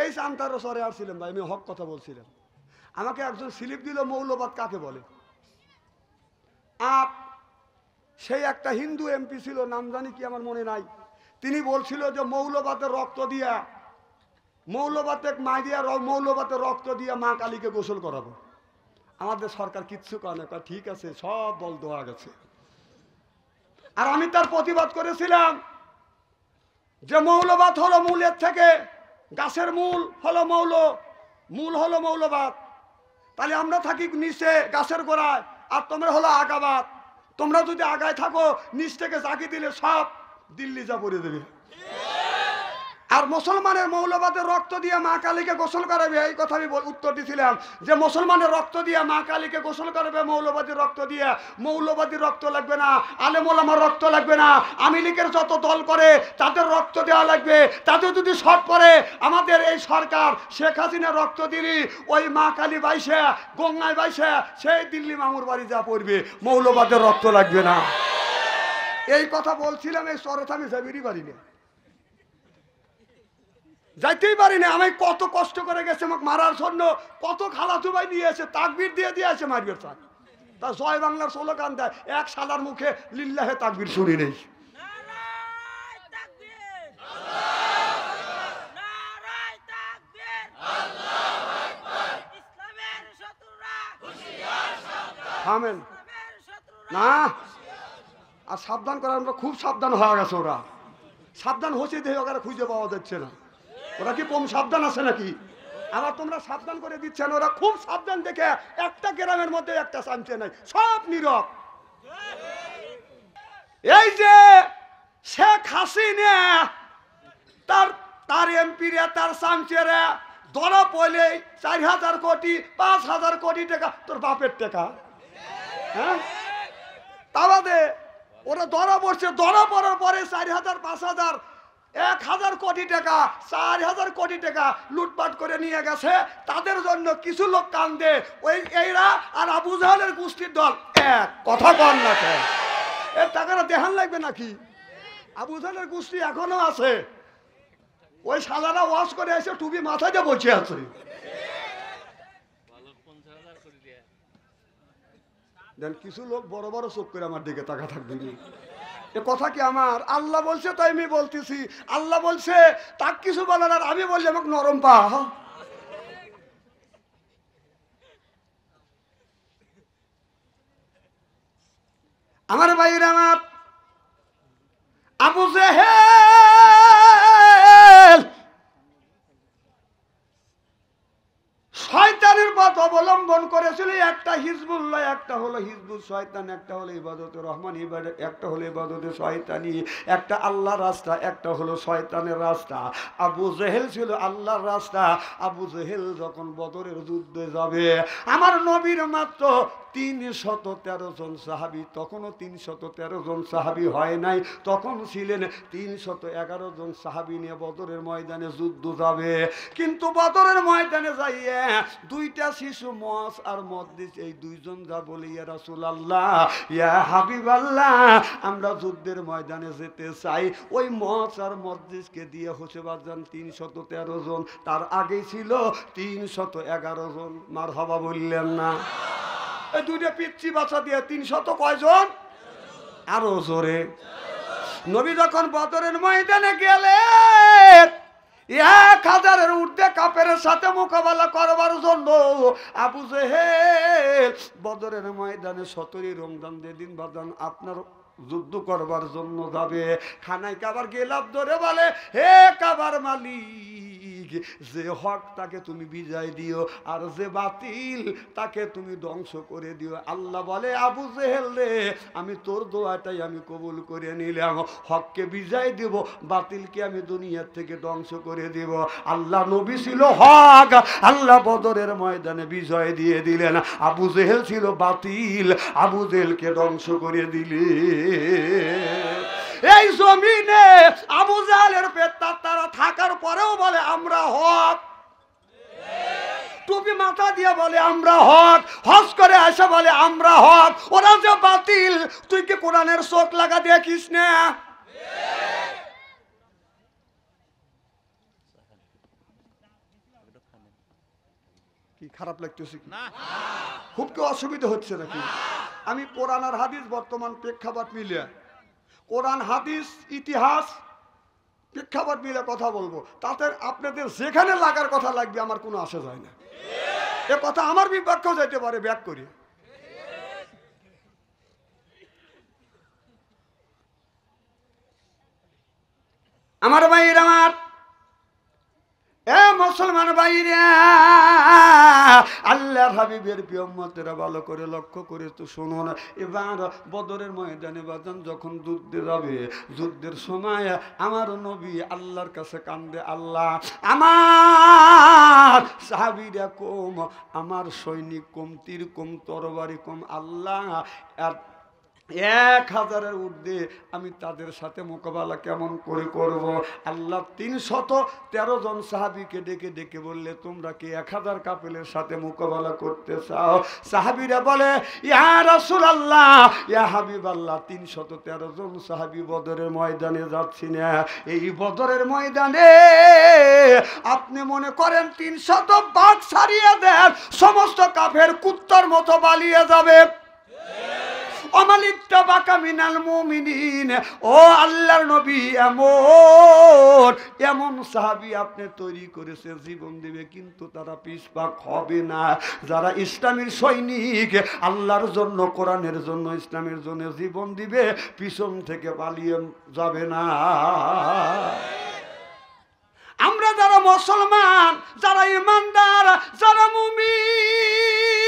এই চামতারও সরে আসছিলাম ভাই, আমি হক কথা বলছিলাম। আমাকে একজন স্লিপ দিল, মৌলবাদ কাকে বলে। সেই একটা হিন্দু এমপি ছিল, নাম জানি কি আমার মনে নাই, তিনি বলছিল যে মৌলবাদের রক্ত দিয়া, মৌলবাদের মা দিয়া, মৌলবাদের রক্ত দিয়া মা কালীকে গোসল করাবো। আমাদের সরকার কিচ্ছু করে না, ঠিক আছে সব বল দেওয়া গেছে। আর আমি তার প্রতিবাদ করেছিলাম যে মৌলবাদ হলো মূলের থেকে, গাছের মূল হলো মূল হলো মৌলবাদ। তাহলে আমরা থাকি নিচে গাছের গোড়ায়, আর তোমরা হলো আগাবাদ। তোমরা যদি আগায় থাকো, নিচ থেকে জাকি দিলে সব দিল্লি যা পড়ে দেবে। আর মুসলমানের মৌলবাদের রক্ত দিয়ে মা কালীকে গোসল করাবে, এই কথা আমি উত্তর দিয়েছিলাম যে মুসলমানের রক্ত দিয়ে মা কালীকে গোসল করাবে, মৌলবাদীর রক্ত দিয়ে। মৌলবাদীর রক্ত লাগবে না, আলেম ওলামার রক্ত লাগবে না, আওয়ামী লীগের যত দল করে তাদের রক্ত দেওয়া লাগবে। তাদের যদি শর্ট পড়ে, আমাদের এই সরকার শেখ হাসিনার রক্ত দিলি ওই মা কালী বাইসে, গঙ্গায় বাইসে, সেই দিল্লি মামুর বাড়ি যা পড়বে, মৌলবাদের রক্ত লাগবে না। এই কথা বলছিলাম, এই শরৎ আমি যাবিরই পারি না, যাইতেই পারি না। আমি কত কষ্ট করে গেছে আমাকে মারার জন্য, কত খালাতু ভাই নিয়ে এসে তাকবীর দিয়ে দিয়েছে মারবে। তা জয় বাংলার স্লোগান দেয়, এক শালার মুখে লিল্লাহে তাকবীর শুনি নেই। থামেন না, আর সাবধান করার, আমরা খুব সাবধান হয়ে গেছে। ওরা সাবধান হচ্ছে, দেখে ওরা খুঁজে পাওয়া যাচ্ছে না। ওরা কি কম সাবধান আছে নাকি? আবার তোমরা সাবধান করে দিচ্ছেন, ওরা খুব সাবধান। দেখে একটা গ্রামের মধ্যে একটা চামচে নাই, সব নীরব। এই যে শেখ হাসিনা তার এমপিরা, তার চামচেরা ধরা পড়লে 4,000 কোটি 5,000 কোটি টাকা তোর বাপের টাকা। হ্যাঁ, তা বাদে ওরা ধরা পড়ছে, ধরা পড়ার পরে 4,000 5,000 1,000 কোটি টাকা, 4,000 কোটি টাকা লুটপাট করে নিয়ে গেছে। তাদের জন্য কিছু লোক কান্দে, ওই এইরা আর আবু জাহেলের গোষ্ঠীর দল এক। কথা বল না, এর টাকাটা দেখান লাগবে নাকি? আবু জাহেলের গোষ্ঠী এখনো আছে, ওই শালারা ওয়াশ করে এসে টুপি মাথায় দিয়ে বসে আছে। কিছু লোক বড় বড় চোখ করে আমার দিকে তাকা থাকবে। এ কথা কি আমার? আল্লাহ বলছে তাই আমি বলতেছি। আল্লাহ বলছে তাক কিছু বলার, আর আমি বলছি আমাকে নরম পা। আমার ভাইরা, আমার আবু জেহেল শয়তানের পথ অবলম্বন করেছিল। একটা হিজবুল্লাহ, একটা হলো হিজবুল শয়তান, একটা হলো ইবাদতে রহমান, একটা হলো ইবাদতে শয়তানি, একটা আল্লাহর রাস্তা, একটা হলো শয়তানের রাস্তা। আবু জেহেল ছিল আল্লাহর রাস্তা। আবু জেহেল যখন বদরের যুদ্ধে যাবে, আমার নবীর মাত্র 313 জন সাহাবী, তখনও 313 জন সাহাবী হয় নাই, তখন ছিলেন 311 জন সাহাবী নিয়ে বদরের ময়দানে যুদ্ধ যাবে। কিন্তু বদরের ময়দানে যাইয়ে দুইটা শিশু মুআজ আর মুহাদ্দিস, এই দুইজন যা বলে, ইয়া রাসূলুল্লাহ, ইয়া হাবিবাল্লাহ, আমরা যুদ্ধের ময়দানে যেতে চাই। ওই মুআজ আর মুহাদ্দিসকে দিয়ে হচ্ছে বাজান 313 জন, তার আগে ছিল 311 জন। মারহাবা বললেন না? এই দুইটা পিচ্ছি বাচ্চা দিয়ে 300 কয়জন? আরো জোরে। নবী যখন বদরের ময়দানে গেলেন, 1000-এর ঊর্ধ্বে কাফেরের সাথে মোকাবেলা করবার জন্য আবু জেহেল বদরের ময়দানে 17 রমজান যেদিন বাজান আপনার যুদ্ধ করবার জন্য যাবে, খানায় কাবার গেলাপ ধরে বলে, হে কাবার মালিক, যে হক তাকে তুমি বিজয় দিও, আর যে বাতিল তাকে তুমি ধ্বংস করে দিও। আল্লাহ বলে, আবু জেহেল রে, আমি তোর দোয়াটাই আমি কবুল করে নিলাম, হককে বিজয় দেব, বাতিলকে আমি দুনিয়ার থেকে ধ্বংস করে দেব। আল্লাহ নবী ছিল হক, আল্লাহ বদরের ময়দানে বিজয় দিয়ে দিলেন। আবু জেহেল ছিল বাতিল, আবু জেহেলকে ধ্বংস করে দিলে। এই জমিনে আবু জাহেলের পেটটা তারা থাকার পরেও বলে আমরা হক, টুপি মাথা দিয়ে বলে আমরা হক, হজ করে আসে বলে আমরা হক। ওরা যে বাতিল, তুই কি কোরআনের চোখ লাগা দেখিস না? কি খারাপ লাগতেছে কি? খুব কি অসুবিধা হচ্ছে নাকি? আমি কোরআন আর হাদিস বর্তমান প্রেক্ষাপট মিলিয়ে, কোরআন হাদিস ইতিহাস প্রেক্ষাপট মিলে কথা বলবো, তাতে আপনাদের যেখানে লাগার কথা লাগবে আমার কোনো আসা যায় না। এ কথা আমার বিপক্ষেও যাইতে পারে, ব্যাক করি। আমার ভাইয়ের, আমার এ মুসলমান ভাইরা, আল্লাহর হাবিবের প্রিয় উম্মতেরা ভালো করে লক্ষ্য করে তো শুনুন। এবার বদরের ময়দানে বাজান যখন যুদ্ধে যাবে, যুদ্ধের সময় আমার নবী আল্লাহর কাছে কান্দে, আল্লাহ আমার সাহাবীরা কম, আমার সৈনিক কম, তীর কম, তরবারি কম, আল্লাহ 1000-এর ঊর্ধ্বে আমি তাদের সাথে মোকাবেলা কেমন করে করব? আল্লাহ 313 জন সাহাবীকে ডেকে ডেকে বললে, তোমরা কি 1000 কাফেলের সাথে মোকাবেলা করতে চাও? সাহাবীরা বলে, ইয়া রাসূলুল্লাহ, ইয়া হাবিবাল্লাহ, 313 জন সাহাবী বদরের ময়দানে যাচ্ছি না। এই বদরের ময়দানে আপনি মনে করেন 300 বাঘ ছাড়িয়ে দেন, সমস্ত কাফের কুত্তার মতো পালিয়ে যাবে। ও আল্লাহর নবী, এমন সাহাবী আপনি তৈরি করেছে, জীবন দিবে কিন্তু তারা পিছপা হবে না। যারা ইসলামের সৈনিক, আল্লাহর জন্য, কোরআনের জন্য, ইসলামের জন্য জীবন দিবে, পিছন থেকে পালিয়ে যাবে না। আমরা যারা মুসলমান, যারা ইমানদার, যারা মুমিন,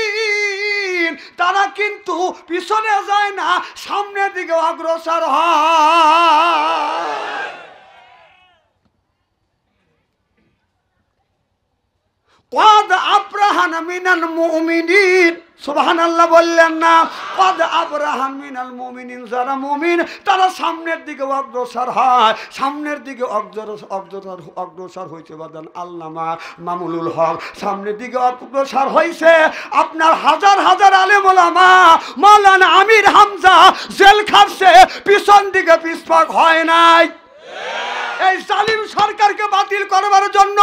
তারা কিন্তু পিছনে যায় না, সামনের দিকে অগ্রসর হয়। কদ আবরাহান মিনাল মুমিনিন, সুবহানাল্লাহ বললেন না? কদ আবরাহান মিনাল মুমিনিন, যারা মুমিন তারা সামনের দিকে অগ্রসর হয়। সামনের দিকে অগ্রসর হয়েছে বাদান আল্লামা মামুনুল হক, সামনের দিকে অগ্রসর হয়েছে আপনার হাজার হাজার আলেম ওলামা, মাওলানা আমির হামজা জেল খাটছে, পিছন দিকে পিছপা হয় নাই। এই জালিম সরকারকে বাতিল করবার জন্য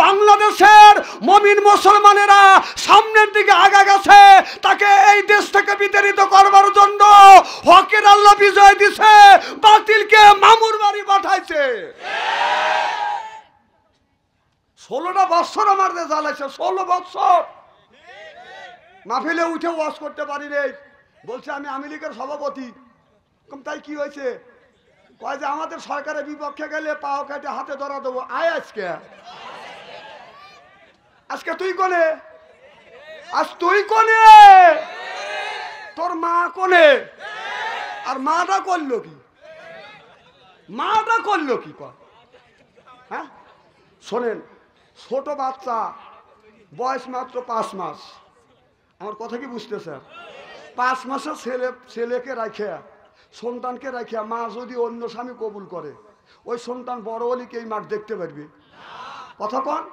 বাংলাদেশের মুমিন মুসলমানেরা সামনের দিকে আগা গেছে, তাকে এই দেশ থেকে বিতাড়িত করবার জন্য হকের আল্লাহ বিজয় দিছে, বাতিলকে মামুর বাড়ি পাঠাইছে। 16টা বছর আমার জ্বালাইছে, 16 বছর মাহফিলে উঠে ওয়াজ করতে পারি রে। বলছে আমি আওয়ামী লীগের সভাপতি। তাই কি হয়েছে? কয় যে আমাদের সরকারের বিপক্ষে গেলে পাও কেটে হাতে ধরা দেবো। আয় আজকে, আজকে তুই কোনে? আজ তুই কোনে? তোর মা কোনে? আর মাটা করলো কি? মাটা করলো কি? হ্যাঁ শোনেন, ছোট বাচ্চা, বয়স মাত্র 5 মাস। আমার কথা কি বুঝতেছেন? 5 মাসের ছেলেকে রাখে, সন্তানকে রাখিয়া মা যদি অন্য স্বামী কবুল করে, ওই সন্তান বড় হলে কি এই মাঠ দেখতে পারবি? কথা কন।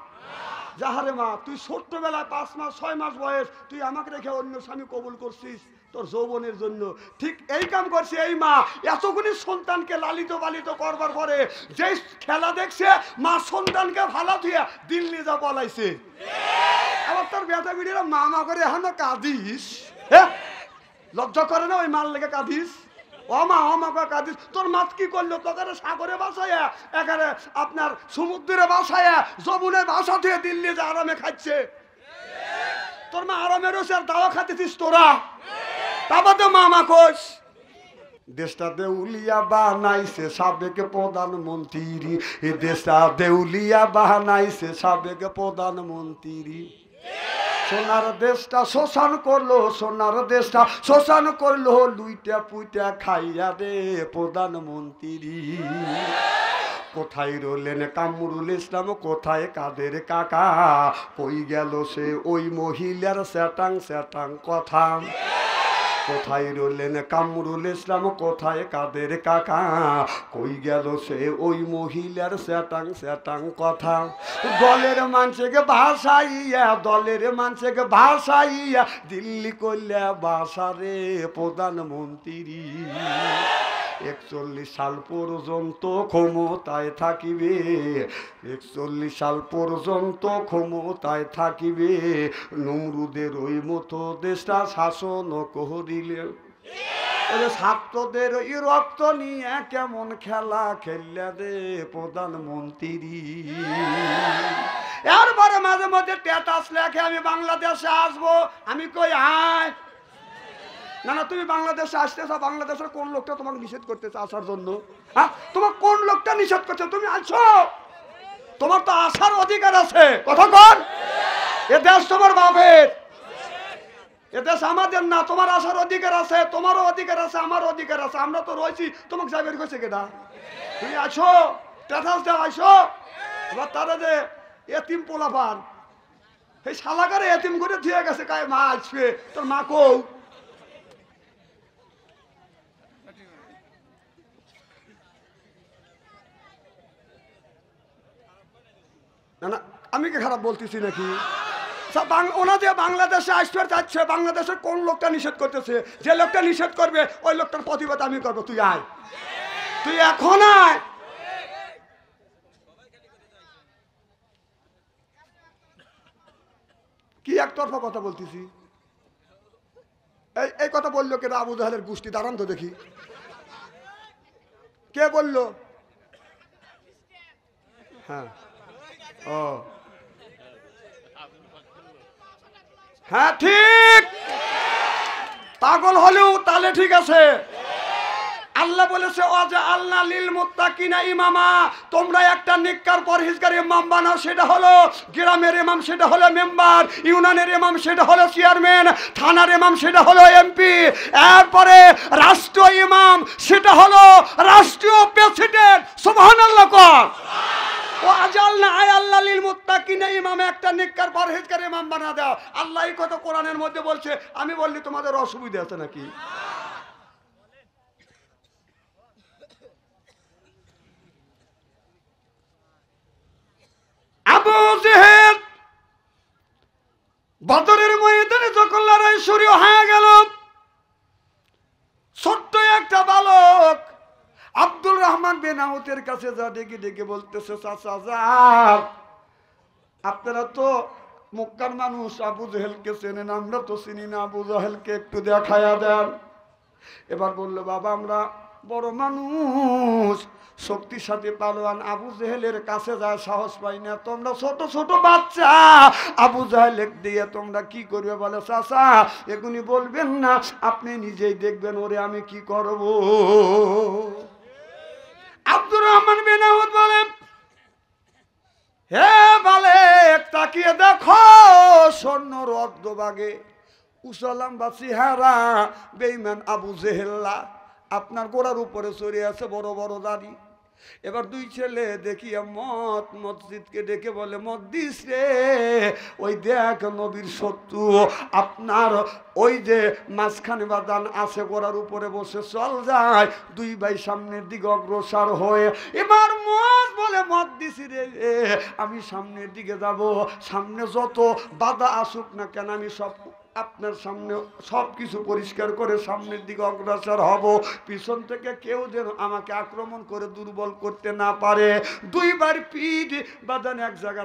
যাহারে মা, তুই ছোট্টবেলায় 5 মাস 6 মাস বয়স তুই আমাকে রেখে অন্য স্বামী কবুল করছিস তোর যৌবনের জন্য, ঠিক এই কাম করছে এই মা। এতগুলি সন্তানকে লালিত পালিত করবার পরে যে খেলা দেখছে, মা সন্তানকে ভালো ধুয়ে দিল্লি যা পলাইছে। আবার তোর বেটা বিড়িরা মামা করে এখনো কাঁদিস? হ্যাঁ, লজ্জা করে না ওই মার লেগে কাঁদিস? কাঁদিস। তোর মাছ কি করলো? তোকে সাগরে বাসায়া, এখানে আপনার সমুদ্রে বাসায়া, যমুনে বাসা থেকে দিল্লি যে আরামে খাচ্ছে। তোর মা আরামে রয়েছে আর দাওয়া খাতেছিস তোরা। বাবা তো মামা কোষ। দেশটা দেউলিয়া বানাইছে সাবেক প্রধানমন্ত্রী, এই দেশটা দেউলিয়া বানাইছে সাবেক প্রধানমন্ত্রী। সোনার দেশটা শোষণ করলো, সোনার দেশটা শোষণ করলো, লুইটা পুইটা খাইয়া রে প্রধানমন্ত্রী। কোথায় রইলেন কামরুল ইসলাম, কোথায় কাদের কাকা? কই গেল সে ওই মহিলার স্যাটাং স্যাটাং কথা? কোথায় রইলেন কামরুল ইসলাম, কোথায় কাদের কাকা? কই গেল সে ওই মহিলার স্যাটাং স্যাটাং কথা? দলের মানুষকে ভাসাইয়া, দলের মানুষকে ভাসাইয়া দিল্লি করলে বাসা রে প্রধানমন্ত্রী। 41 সাল পর্যন্ত ক্ষমতায় থাকিবে, 41 সাল পর্যন্ত ক্ষমতায় থাকিবে, নমরুদের ওই মতো দেশটা শাসন করিলে। ছাত্রদের এই রক্ত নিয়ে কেমন খেলা খেললে রে প্রধানমন্ত্রী। এরপরে মাঝে মাঝে স্ট্যাটাস লেখে আমি বাংলাদেশে আসবো, আমি কই আয় না না, তুমি বাংলাদেশে আসতেছ, বাংলাদেশের কোন লোকটা তোমাকে নিষেধ করতেছে আসার জন্য? হ্যাঁ, তোমার কোন লোকটা নিষেধ করছে? তুমি আসো, তোমার তো আসার অধিকার আছে। কথা কর, এ দেশ তোমার বাপের, এ দেশ আমাদের না, তোমার আসার অধিকার আছে, তোমারও অধিকার আছে, আমারও অধিকার আছে। আমরা তো রয়েছি, তোমাকে যাই বের করছে কেটা? তুমি আসো, স্ট্যাটাস দাও, আসো। এবার তারা যে এতিম পোলা পান, এই শালাকারে এতিম করে দিয়ে গেছে, কায় মা আসবে, তোর মা কৌ? না না, আমি কি খারাপ বলতেছি নাকি? ওনাদের বাংলাদেশে আসতে যাচ্ছে, বাংলাদেশের কোন লোকটা নিষেধ করতেছে? যে লোকটা নিষেধ করবে ওই লোকটার প্রতিবাদ আমি করবো। তুই আয়, তুই এখন আয়। কি একতরফা কথা বলতেছি? এই কথা বললো কে? আবু জাহেলের গোষ্ঠী। দাঁড়ান তো দেখি কে বললো। হ্যাঁ, ও হ্যাঁ ঠিক, পাগল হলেও তাহলে ঠিক আছে। আল্লাহ বলেছে ওয়াজা আল্লাহ লিল মুত্তাকিনা ইমামা, তোমরা একটা নেককার পরহেজগার ইমাম বানাও। সেটা হলো গ্রামের ইমাম, সেটা হলো মেম্বার, ইউনিয়নের ইমাম সেটা হলো চেয়ারম্যান, থানার ইমাম সেটা হলো এমপি, এরপরে রাষ্ট্রীয় ইমাম সেটা হলো রাষ্ট্রীয় প্রেসিডেন্ট। সুবহানাল্লাহ কর। ওয়াজালনা আল্লাহ লিল মুত্তাকিনা ইমামা, একটা নেককার পরহেজগার ইমাম বানা দাও। আল্লাহ এই কথা কোরআনের মধ্যে বলছে। আমি বললি তোমাদের অসুবিধা আছে নাকি? আবু জেহেল বদরের ময়দানে যখন লড়াই শুরু হয়ে গেল, ছোট্ট একটা বালক আব্দুর রহমান বিন আউফের কাছে যা ডেকে ডেকে বলতেছে, চাচা যান, আপনারা তো মক্কার মানুষ, আবু জেহেলকে চেনেন, আমরা তো চিনি না, আবু জেহেলকে একটু দেখায়া দেন। এবার বললো, বাবা আমরা বড় মানুষ, শক্তিশালী পালোয়ান, আবু জেহেলের কাছে যায় সাহস পাই না, তোমরা ছোট ছোট বাচ্চা, আবু জেহেল দিয়ে তোমরা কি করবে? বলে, চাচা এখনই বলবেন না, আপনি নিজেই দেখবেন ওরে আমি কি করব। আব্দুর রহমান বিন আউফ বলে, হে বলে তাকিয়ে দেখো, স্বর্ণর অর্ধভাগে উসালাম বা চেহারা বেঈমান আবু জেহেল্লা, আপনার গোড়ার উপরে চড়ে আছে বড় বড় দাড়ি। এবার দুই ছেলে দেখিয়া মসজিদকে ডেকে বলে, মসজিদ রে ওই দেখ নবীর শত্রু, আপনার ওই যে মাঝখানে বাদান আছে গোড়ার উপরে বসে, চল যায়। দুই ভাই সামনের দিকে অগ্রসর হয়ে, এবার মত বলে, মসজিদ রে আমি সামনের দিকে যাব, সামনে যত বাধা আসুক না কেন আমি সব আপনার সামনে সব কিছু পরিষ্কার করে সামনের দিকে অগ্রসর হব, পিছন থেকে কেউ যেন আমাকে আক্রমণ করে দুর্বল করতে না পারে। দুইবার পিঠ বাদান এক জায়গা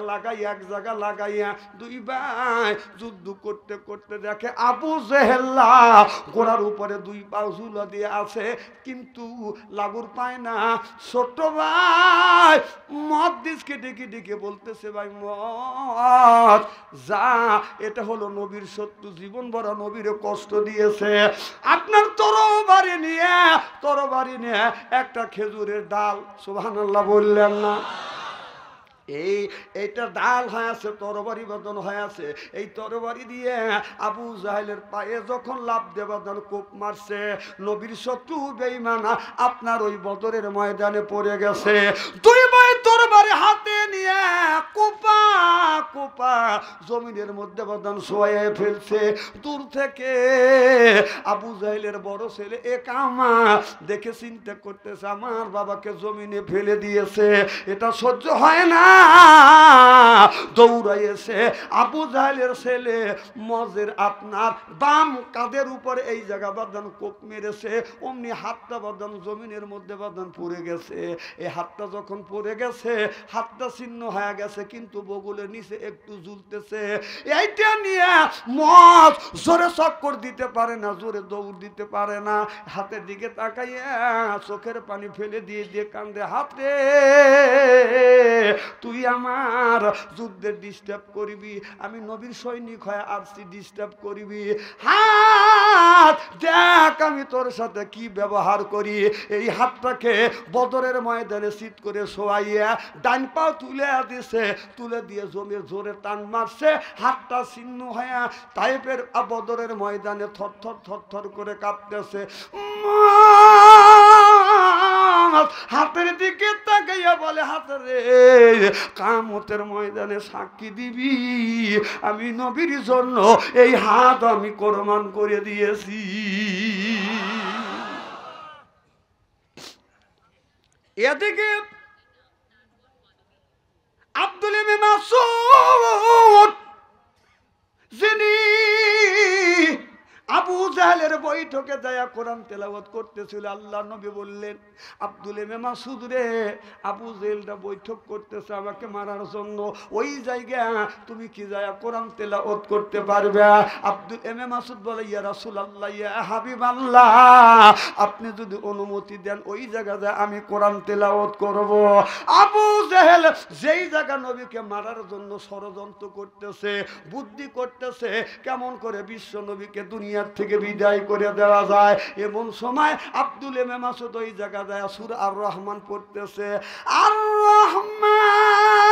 লাগাইয়া দুই ভাই যুদ্ধ করতে করতে দেখে আবু জেহেল্লা ঘোড়ার উপরে দুই পা ঝুলা দিয়ে আছে, কিন্তু লাগুর পায় না। ছোট ভাই মুহাদ্দিসকে ডেকে ডেকে বলতেছে, ভাই মত যা, এটা হলো নবীর শত্রু, জীবন ভর নবীরে কষ্ট দিয়েছে। আপনার তরবারি নিয়ে একটা খেজুরের ডাল, সুবহানাল্লাহ বললেন না? এইটা ডাল হয়ে আছে, তরবারি বদন হয়ে আছে, এই তরবারি দিয়ে আবু জাহেলের পায়ে যখন লাভ দেবাদন কোপ মারছে, নবীর শত্রু বেঈমান আপনার ওই বদরের ময়দানে পড়ে গেছে। দুই ভাই তরবারি হাতে নিয়ে কোপা কোপা জমিনের মধ্যে বদন শোয়ে ফেলছে। দূর থেকে আবু জাহেলের বড় ছেলে একামা দেখে চিন্তা করতেছে, আমার বাবাকে জমিনে ফেলে দিয়েছে, এটা সহ্য হয় না, দৌড়াইয়েছে আবু জাহেলের ছেলে মজের আপনার বাম কাঁধের উপরে এই জায়গা বাদান কোপ মেরেছে, অমনি হাতটা বাদান জমিনের মধ্যে বাদান পড়ে গেছে। এই হাতটা যখন পড়ে গেছে, হাতটা ছিন্ন হয়ে গেছে, কিন্তু বগলের নিচে একটু ঝুলতেছে। এইটা নিয়ে মজ জোরে চক্কর দিতে পারে না, জোরে দৌড় দিতে পারে না। হাতের দিকে তাকাইয়া চোখের পানি ফেলে দিয়ে দিয়ে কান্দে, হাতে তুই আমার যুদ্ধের ডিস্টার্ব করবি, আমি নবীর সৈনিক হয়ে আসছি, ডিস্টার্ব করবি। হাত দেখ আমি তোর সাথে কি ব্যবহার করি। এই হাতটাকে বদরের ময়দানে সিট করে শোয়াইয়া ডান পা তুলে দিছে, তুলে দিয়ে জমে জোরে টান মারছে, হাতটা ছিন্ন হয়ে তাইফের বদরের ময়দানে থরথর থরথর করে কাঁপতেছে। হাতের দিকে তাকাইয়া বলে, হাতেরে কিয়ামতের ময়দানে সাক্ষী দিবি আমি নবীর জন্য এই হাত আমি কোরবান করে দিয়েছি। এদিকে আব্দুল ইবনে মাসউদ যিনি আবু জাহেলের বৈঠকে যায় কোরআন তেলাওয়াত করতেছিল, আল্লাহ নবী বললেন, আব্দুল ইবনে মাসউদ রে, আবু জাহেলটা বৈঠক করতেছে আমাকে মারার জন্য, ওই জায়গায় তুমি কি যায় কোরআন তেলাওয়াত করতে পারবে? আব্দুল ইবনে মাসউদ বলে, ইয়া রাসূলুল্লাহ, ইয়া হাবিবাল্লাহ, আপনি যদি অনুমতি দেন ওই জায়গায় আমি কোরআন তেলাওয়াত করব। আবু জাহেল যেই জায়গা নবীকে মারার জন্য ষড়যন্ত্র করতেছে, বুদ্ধি করতেছে কেমন করে বিশ্ব নবীকে দুনিয়া থেকে বিদায় করে দেওয়া যায়, এমন সময় আব্দুল ইবনে মাসউদ ওই জায়গা যায় সূরা আর রহমান পড়তেছে। আর রহমান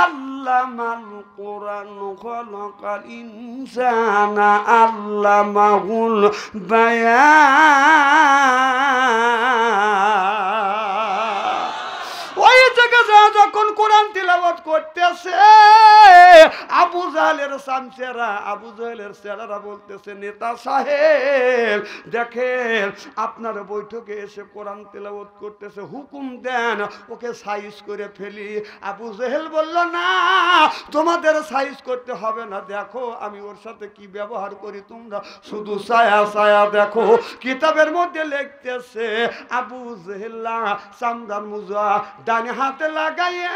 আল্লামাল কোরআন খালাকাল ইনসানা আল্লামাহুল বায়ান। ওই জায়গা যখন কোরআন তিলাওয়াত করতেছে, আবু জাহেলের সামসেরা, আবু জাহেলের সেরারা বলতেছে, নেতা সাহেব দেখেন আপনার বৈঠকে এসে কোরআন তেলাওয়াত করতেছে, হুকুম দেন ওকে সাইজ করে ফেলি। আবু জাহেল বলল, না তোমাদের সাইজ করতে হবে না, দেখো আমি ওর সাথে কি ব্যবহার করি, তোমরা শুধু ছায়া ছায়া দেখো। কিতাবের মধ্যে লিখতেছে আবু জাহেল চামড়ার মুজা ডানে হাতে লাগাইয়া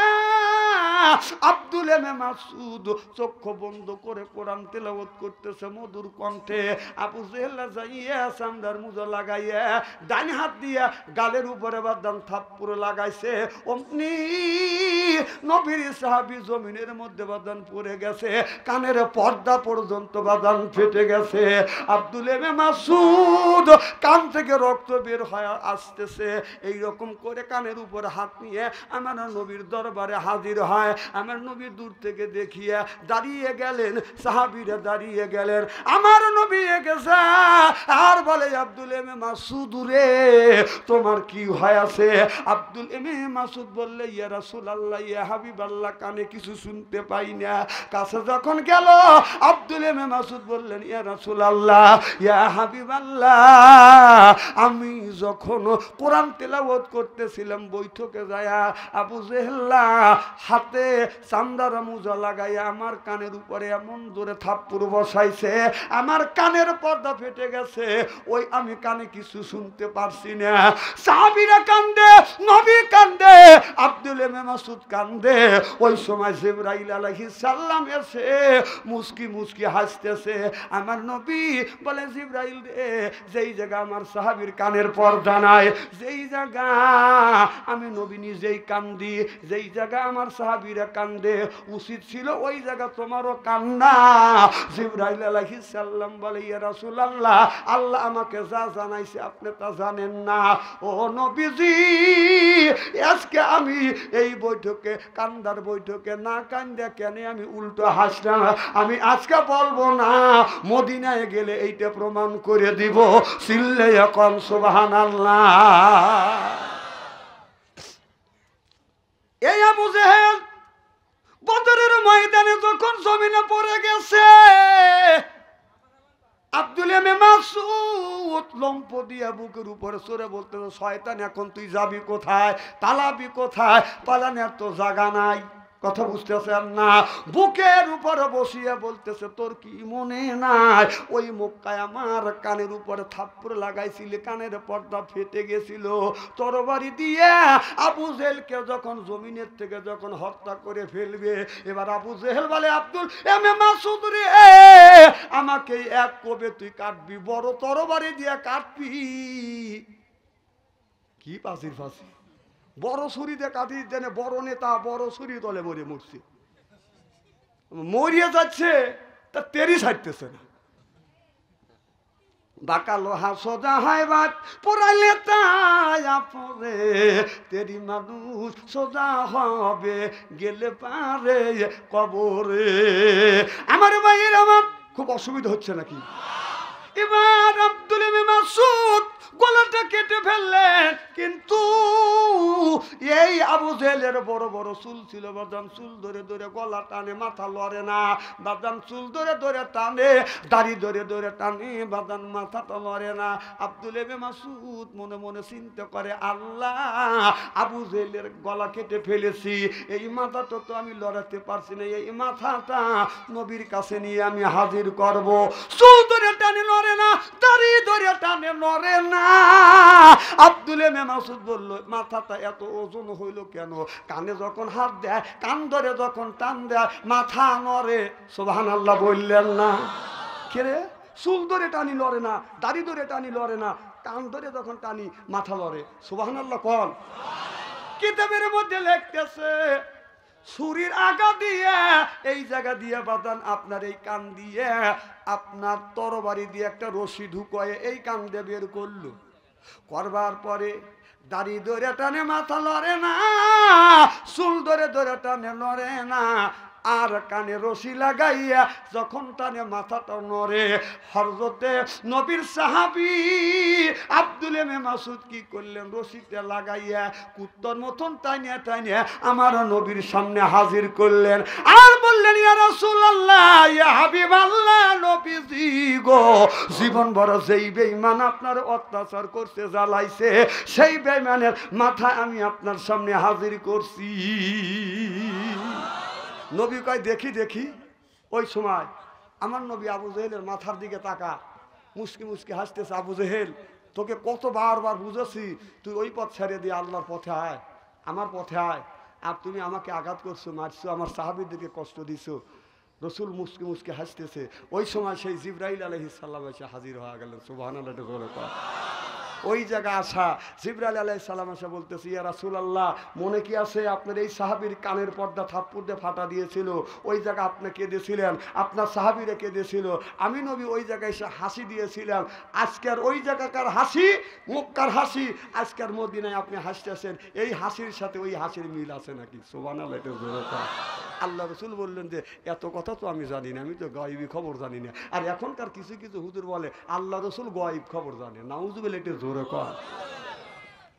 আব্দুল ইবনে মাসউদ চক্ষু বন্ধ করে কোরআন তেলাওয়াত করতেছে মধুর কণ্ঠে। আবু জাহেল যাইয়া চামড়ার মুজা লাগাইয়া ডান হাত দিয়া গালের উপরে বাদাম থাপ্পড় লাগাইছে, অমনি নবীর সাহাবী জমিনের মধ্যে বাদান পড়ে গেছে, কানের পর্দা পর্যন্ত বাদান ফেটে গেছে। আব্দুল ইবনে মাসউদ কান থেকে রক্ত বের হয়ে আসতেছে, এই রকম করে কানের উপর হাত নিয়ে আমার নবীর দরবারে হাজির হয়। আমার নবী দূর থেকে দেখিয়া দাঁড়িয়ে গেলেন, সাহাবীরা দাঁড়িয়ে গেলেন, আমার নবী গেছে আর বলে, আব্দুল ইবনে মাসউদ রে তোমার কি হয়েছে? আব্দুল ইবনে মাসউদ বললে, ইয়া রাসূলুল্লাহ, ইয়া হাবিবাল্লাহ, কানে কিছু শুনতে পাই না। কাছে যখন গেল আব্দুল ইবনে মাসউদ বললেন, ইয়া রাসূলুল্লাহ, ইয়া হাবিবাল্লাহ, আমি যখন কোরআন তেলাওয়াত করতেছিলাম বৈঠকে যায় আবু জাহেল হাতে চামড়ার মুজা লাগাইয়া আমার কানের উপরে এমন জোরে থাপ্পড় বসাইছে, আমার কানের পর্দা ফেটে গেছে, ওই আমি কানে কিছু শুনতে পারছি না। সাহাবীরা কান্দে, নবী কান্দে, আব্দুল ইবনে মাসউদ কান্দে। ওই সময় জিবরাইল আলাইহিস সালাম এসে মুস্কি মুস্কি হাসতেছে। আমার নবী বলে, জিবরাইল রে, যেই জায়গা আমার সাহাবীর কানের পর্দা নাই, যেই জায়গা আমি নবী নিজেই কান্দি, যেই জায়গা আমার সাহাবীরা কান্দে, উচিত ছিল ওই জায়গা তোমারও কান্না। জিবরাইল আলাইহিস সালাম বলে, ইয়া রাসূলুল্লাহ, আল্লাহ আমাকে যা জানাইছে আপনি তা জানেন না। ও নবীজি, আজকে আমি এই বৈঠকে কান্দার বৈঠকে না কান্দা কেন আমি উল্টো হাসলাম, আমি আজকে বলবো না, মদিনায় গেলে এইটা প্রমাণ করে দিব। চিল্লাইয়া কোন সুবহানাল্লাহ। এই আবু জাহেল বদরের ময়দানে যখন জমিনে পড়ে গেছে, আব্দুল ইবনে মাসউদ লম্প দিয়া বুকের উপরে চড়ে বলতেছে, শয়তান এখন তুই যাবি কোথায়, পালাবি কোথায়, পালানোর তো জায়গা নাই। কথা বুঝতেছেন না? বুকের উপরে বসিয়ে বলতেছে তোর কি মনে নাই ওই মক্কায় আমার কানের উপরে থাপ্পড় লাগাইছিলে, কানের পর্দা ফেটে গেছিল তরবারি দিয়ে আবু জেহেলকে যখন জমিনের থেকে যখন হত্যা করে ফেলবে। এবার আবু জেহেল বলে আব্দুল এম এ মাসুদ রে, আমাকে এক কবে তুই কাটবি, বড় তরবারি দিয়ে কাটবি। কি পাশির ফাঁসি, বড় ছুরিতে কাটি জেনে বড় নেতা বড় ছুরি তলে মরে মরছে, মরিয়ে যাচ্ছে, তা তেরি ছাড়তেছে না। বাঁকা লোহা সোজা হয় বাদ পোড়াইলে তারে, তেরি মানুষ সোজা হবে গেলে পারে কবরে। আমার ভাইয়ের আমার খুব অসুবিধা হচ্ছে নাকি? এবার আব্দুল মাসুদ গলাটা কেটে ফেললেন, কিন্তু এই আবু জেহেলের বড় বড় চুল ছিল বাদাম, চুল ধরে ধরে গলা টানে, মাথা লড়ে না বাদাম, চুল ধরে ধরে টানে, দাড়ি ধরে ধরে টানে বাদাম, মাথাটা লড়ে না। আব্দুল মাসুদ মনে মনে চিন্তা করে আল্লাহ আবু জেহেলের গলা কেটে ফেলেছি, এই মাথাটা তো আমি লড়াতে পারছি না, এই মাথাটা নবীর কাছে নিয়ে আমি হাজির করব। চুল ধরে টানে নড়ে না, দাড়ি ধরে টানে নড়ে না। আব্দুল মাসুদ বলল মাথাটা এত ওজন হইল কেন? কানে যখন হাত দেয়, কান ধরে যখন টান দেয়, মাথা নড়ে। সুবহানাল্লাহ বললেন না? কে চুল ধরে টানি লড়ে না, দাড়ি ধরে টানি লড়ে না, কান ধরে যখন টানি মাথা লড়ে। সুবহানাল্লাহ কোন? কিতাবের মধ্যে লিখতেছে ছুরির আগা দিয়ে এই জায়গা দিয়ে বাদান আপনার এই কান দিয়ে আপনার তরবারি দিয়ে একটা রশি ঢুকায় এই কান দিয়ে বের করলো, করবার পরে দাড়ি ধরে টানে মাথা লড়ে না, চুল ধরে ধরে টানে লড়ে না, আর কানে রশি লাগাইয়া যখন টানে মাথাটা নড়ে। হযরতে নবীর সাহাবী আব্দুল মাসুদ কি করলেন? রশিটা লাগাইয়া কুত্তার মতন টানিয়া টানিয়া আমার নবীর সামনে হাজির করলেন, আর বললেন ইয়া রাসূলুল্লাহ, ইয়া হাবিবাল্লাহ, নবীজি গো, জীবন ভর যেই বেঈমান আপনার অত্যাচার করতে জ্বালাইছে, সেই বেঈমানের মাথা আমি আপনার সামনে হাজির করছি। নবী কয় দেখি দেখি। ওই সময় আমার নবী আবু জেহেলের মাথার দিকে তাকা, মুস্কি মুস্কি হাসতেছে। আবু জেহেল, তোকে কত বারবার বুঝেছি, তুই ওই পথ ছেড়ে দিয়ে আল্লাহর পথে আয়, আমার পথে আয়, আর তুমি আমাকে আঘাত করছো, মারছো, আমার সাহাবীদেরকে কষ্ট দিছো। রসুল মুস্কি মুস্কি হাসতেছে। ওই সময় সেই জিবরাইল আলাইহিস সালাম এসে হাজির হয়ে গেলেন। সুবহানাল্লাহ। ওই জায়গা আসা জিবরাইল আলাইহিস সালাম এসে বলতেছে ইয়া রাসূলুল্লাহ, মনে কি আছে আপনার এই সাহাবীর কানের পর্দা থাপ্পড় দিয়ে ফাটা দিয়েছিল, ওই জায়গা আপনি কেঁদেছিলেন, আপনার সাহাবীরা কেঁদেছিল, আমি নবী ওই জায়গায় এসে হাসি দিয়েছিলাম। আজকের ওই জায়গাকার হাসি মক্কার হাসি, আজকের মদিনায় আপনি হাসতেছেন, এই হাসির সাথে ওই হাসির মিল আছে নাকি? সুবহানাল্লাহ। আল্লাহ রসুল বললেন যে এত কথা তো আমি জানি না, আমি তো গায়েবী খবর জানি না। আর এখনকার কিছু কিছু হুজুর বলে আল্লাহ রসুল গায়েব খবর জানে। নাউজুবিল্লাহ, এটা জোরে কয়।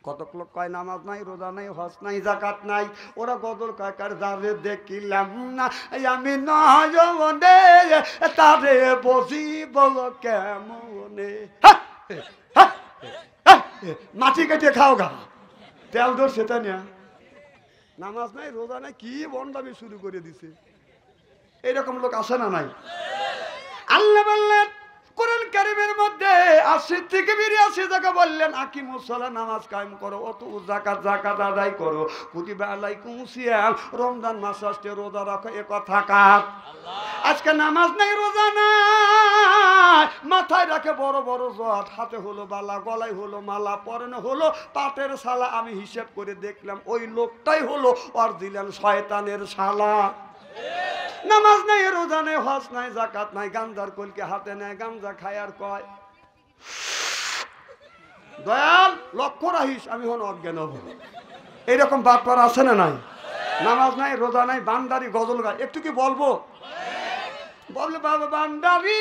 কতক লোক কয় নামাজ নাই, রোজা নাই, হজ নাই, জাকাত নাই, ওরা গদর কয় কার যারে দেখিলাম না আমি নয়নে তারে বসি বল কেমনে। মাটি কেটে খাও গা, তেল ধরছে তাই না? নামাজ নাই, রোজা নাই, কি বন্ডামি শুরু করে দিছে। এইরকম লোক আসে না নাই? আল্লাহ বললেন কোরআন কারীমের মধ্যে ৮০ থেকে ৮২ জায়গা বললেন আকিমুস সালাহ, নামাজ কায়েম করো, অতু যাকাত আদায় করো, কুতিবা আলাইকুমুস সিয়াম, রমজান মাস আসছে রোজা রাখো। এ কথা কার? আজকে নামাজ নাই, রোজা নাই, মাথায় রাখে বড় বড় জট, হাতে হলো বালা, গলায় হলো মালা, পরনে হলো পাটের শালা। আমি হিসেব করে দেখলাম ওই লোকটাই হলো অরিজিনাল শয়তানের শালা। নামাজ নাই, রোজা নাই, হজ নাই, জাকাত নাই, গাঞ্জার কলকে হাতে নেয়, গাঞ্জা খায় আর কয় দয়াল লক্ষ্য রাখিস আমি হন অজ্ঞান হব। এইরকম বাটপার আছে না নাই? নামাজ নাই, রোজা নাই, বান্দারি গজল গায়। একটু কি বলবো? বললে বাবা বান্দারি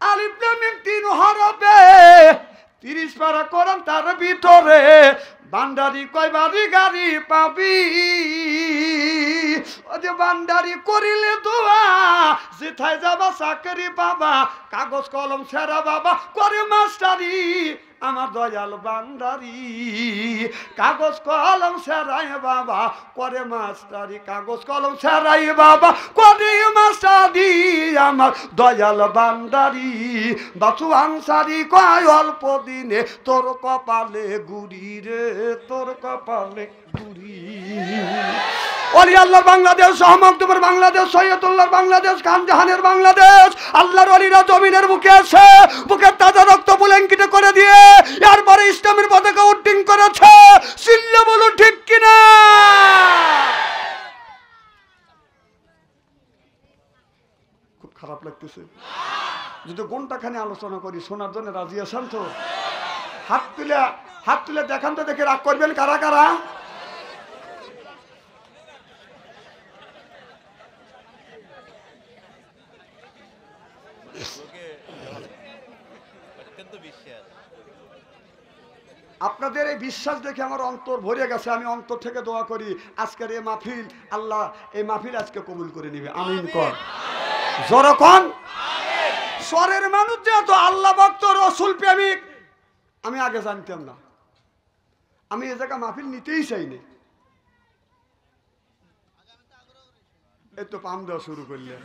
আলিফ লাম মিম ৩ হরফে ৩০ পারা কোরআন তার ভিতরে, বান্দারি কয় বাড়ি গাড়ি পাবি, ও যে বান্দারি করিলে দোয়া, যেথায় যাবা চাকরি পাবা, কাগজ কলম সেরা বাবা করে মাস্টারি, আমার দয়াল বান্দারি। কাগজ কলম সেরাই বাবা করে মাস্টারি, কাগজ কলম সেরাই বাবা করে মাস্টারি, আমার দয়াল বান্দারি। বাসু আনসারি কয় অল্প দিনে তোর কপালে গুড়ি রে, তোর কপালে গুড়ি। ওলি আল্লাহ বাংলাদেশ, সহমকদুমের বাংলাদেশ, সৈয়দুল্লাহর বাংলাদেশ, খানজাহানের বাংলাদেশ। আল্লাহর ওলিরা জমিনের বুকে আছে, বুকের তাজা রক্ত বুলেঙ্কিত করে দিয়ে এরপরে ইসলামের পতাকা উড্ডীন করেছে। চিল্লা বলুন ঠিক কিনা? খুব খারাপ লাগতেছে যদি ঘন্টাখানে আলোচনা করি, শোনার জন্য রাজি আছেন তো? হাত তুলে দেখান তো, দেখে রাগ করবেন কারা কারা? আপনাদের এই বিশ্বাস দেখে আমার অন্তর ভরে গেছে। আমি অন্তর থেকে দোয়া করি আজকের এই মাহফিল, আল্লাহ এই মাহফিল আজকে কবুল করে নিবে। আমিন কর, জোরকন। স্বরের মানুষ যেহেতু আল্লাহ ভক্ত, রসুল প্রেমিক, আমি আগে জানতাম না। আমি এ জায়গা মাহফিল নিতেই চাইনি, এই তো পাম দেওয়া শুরু করলে।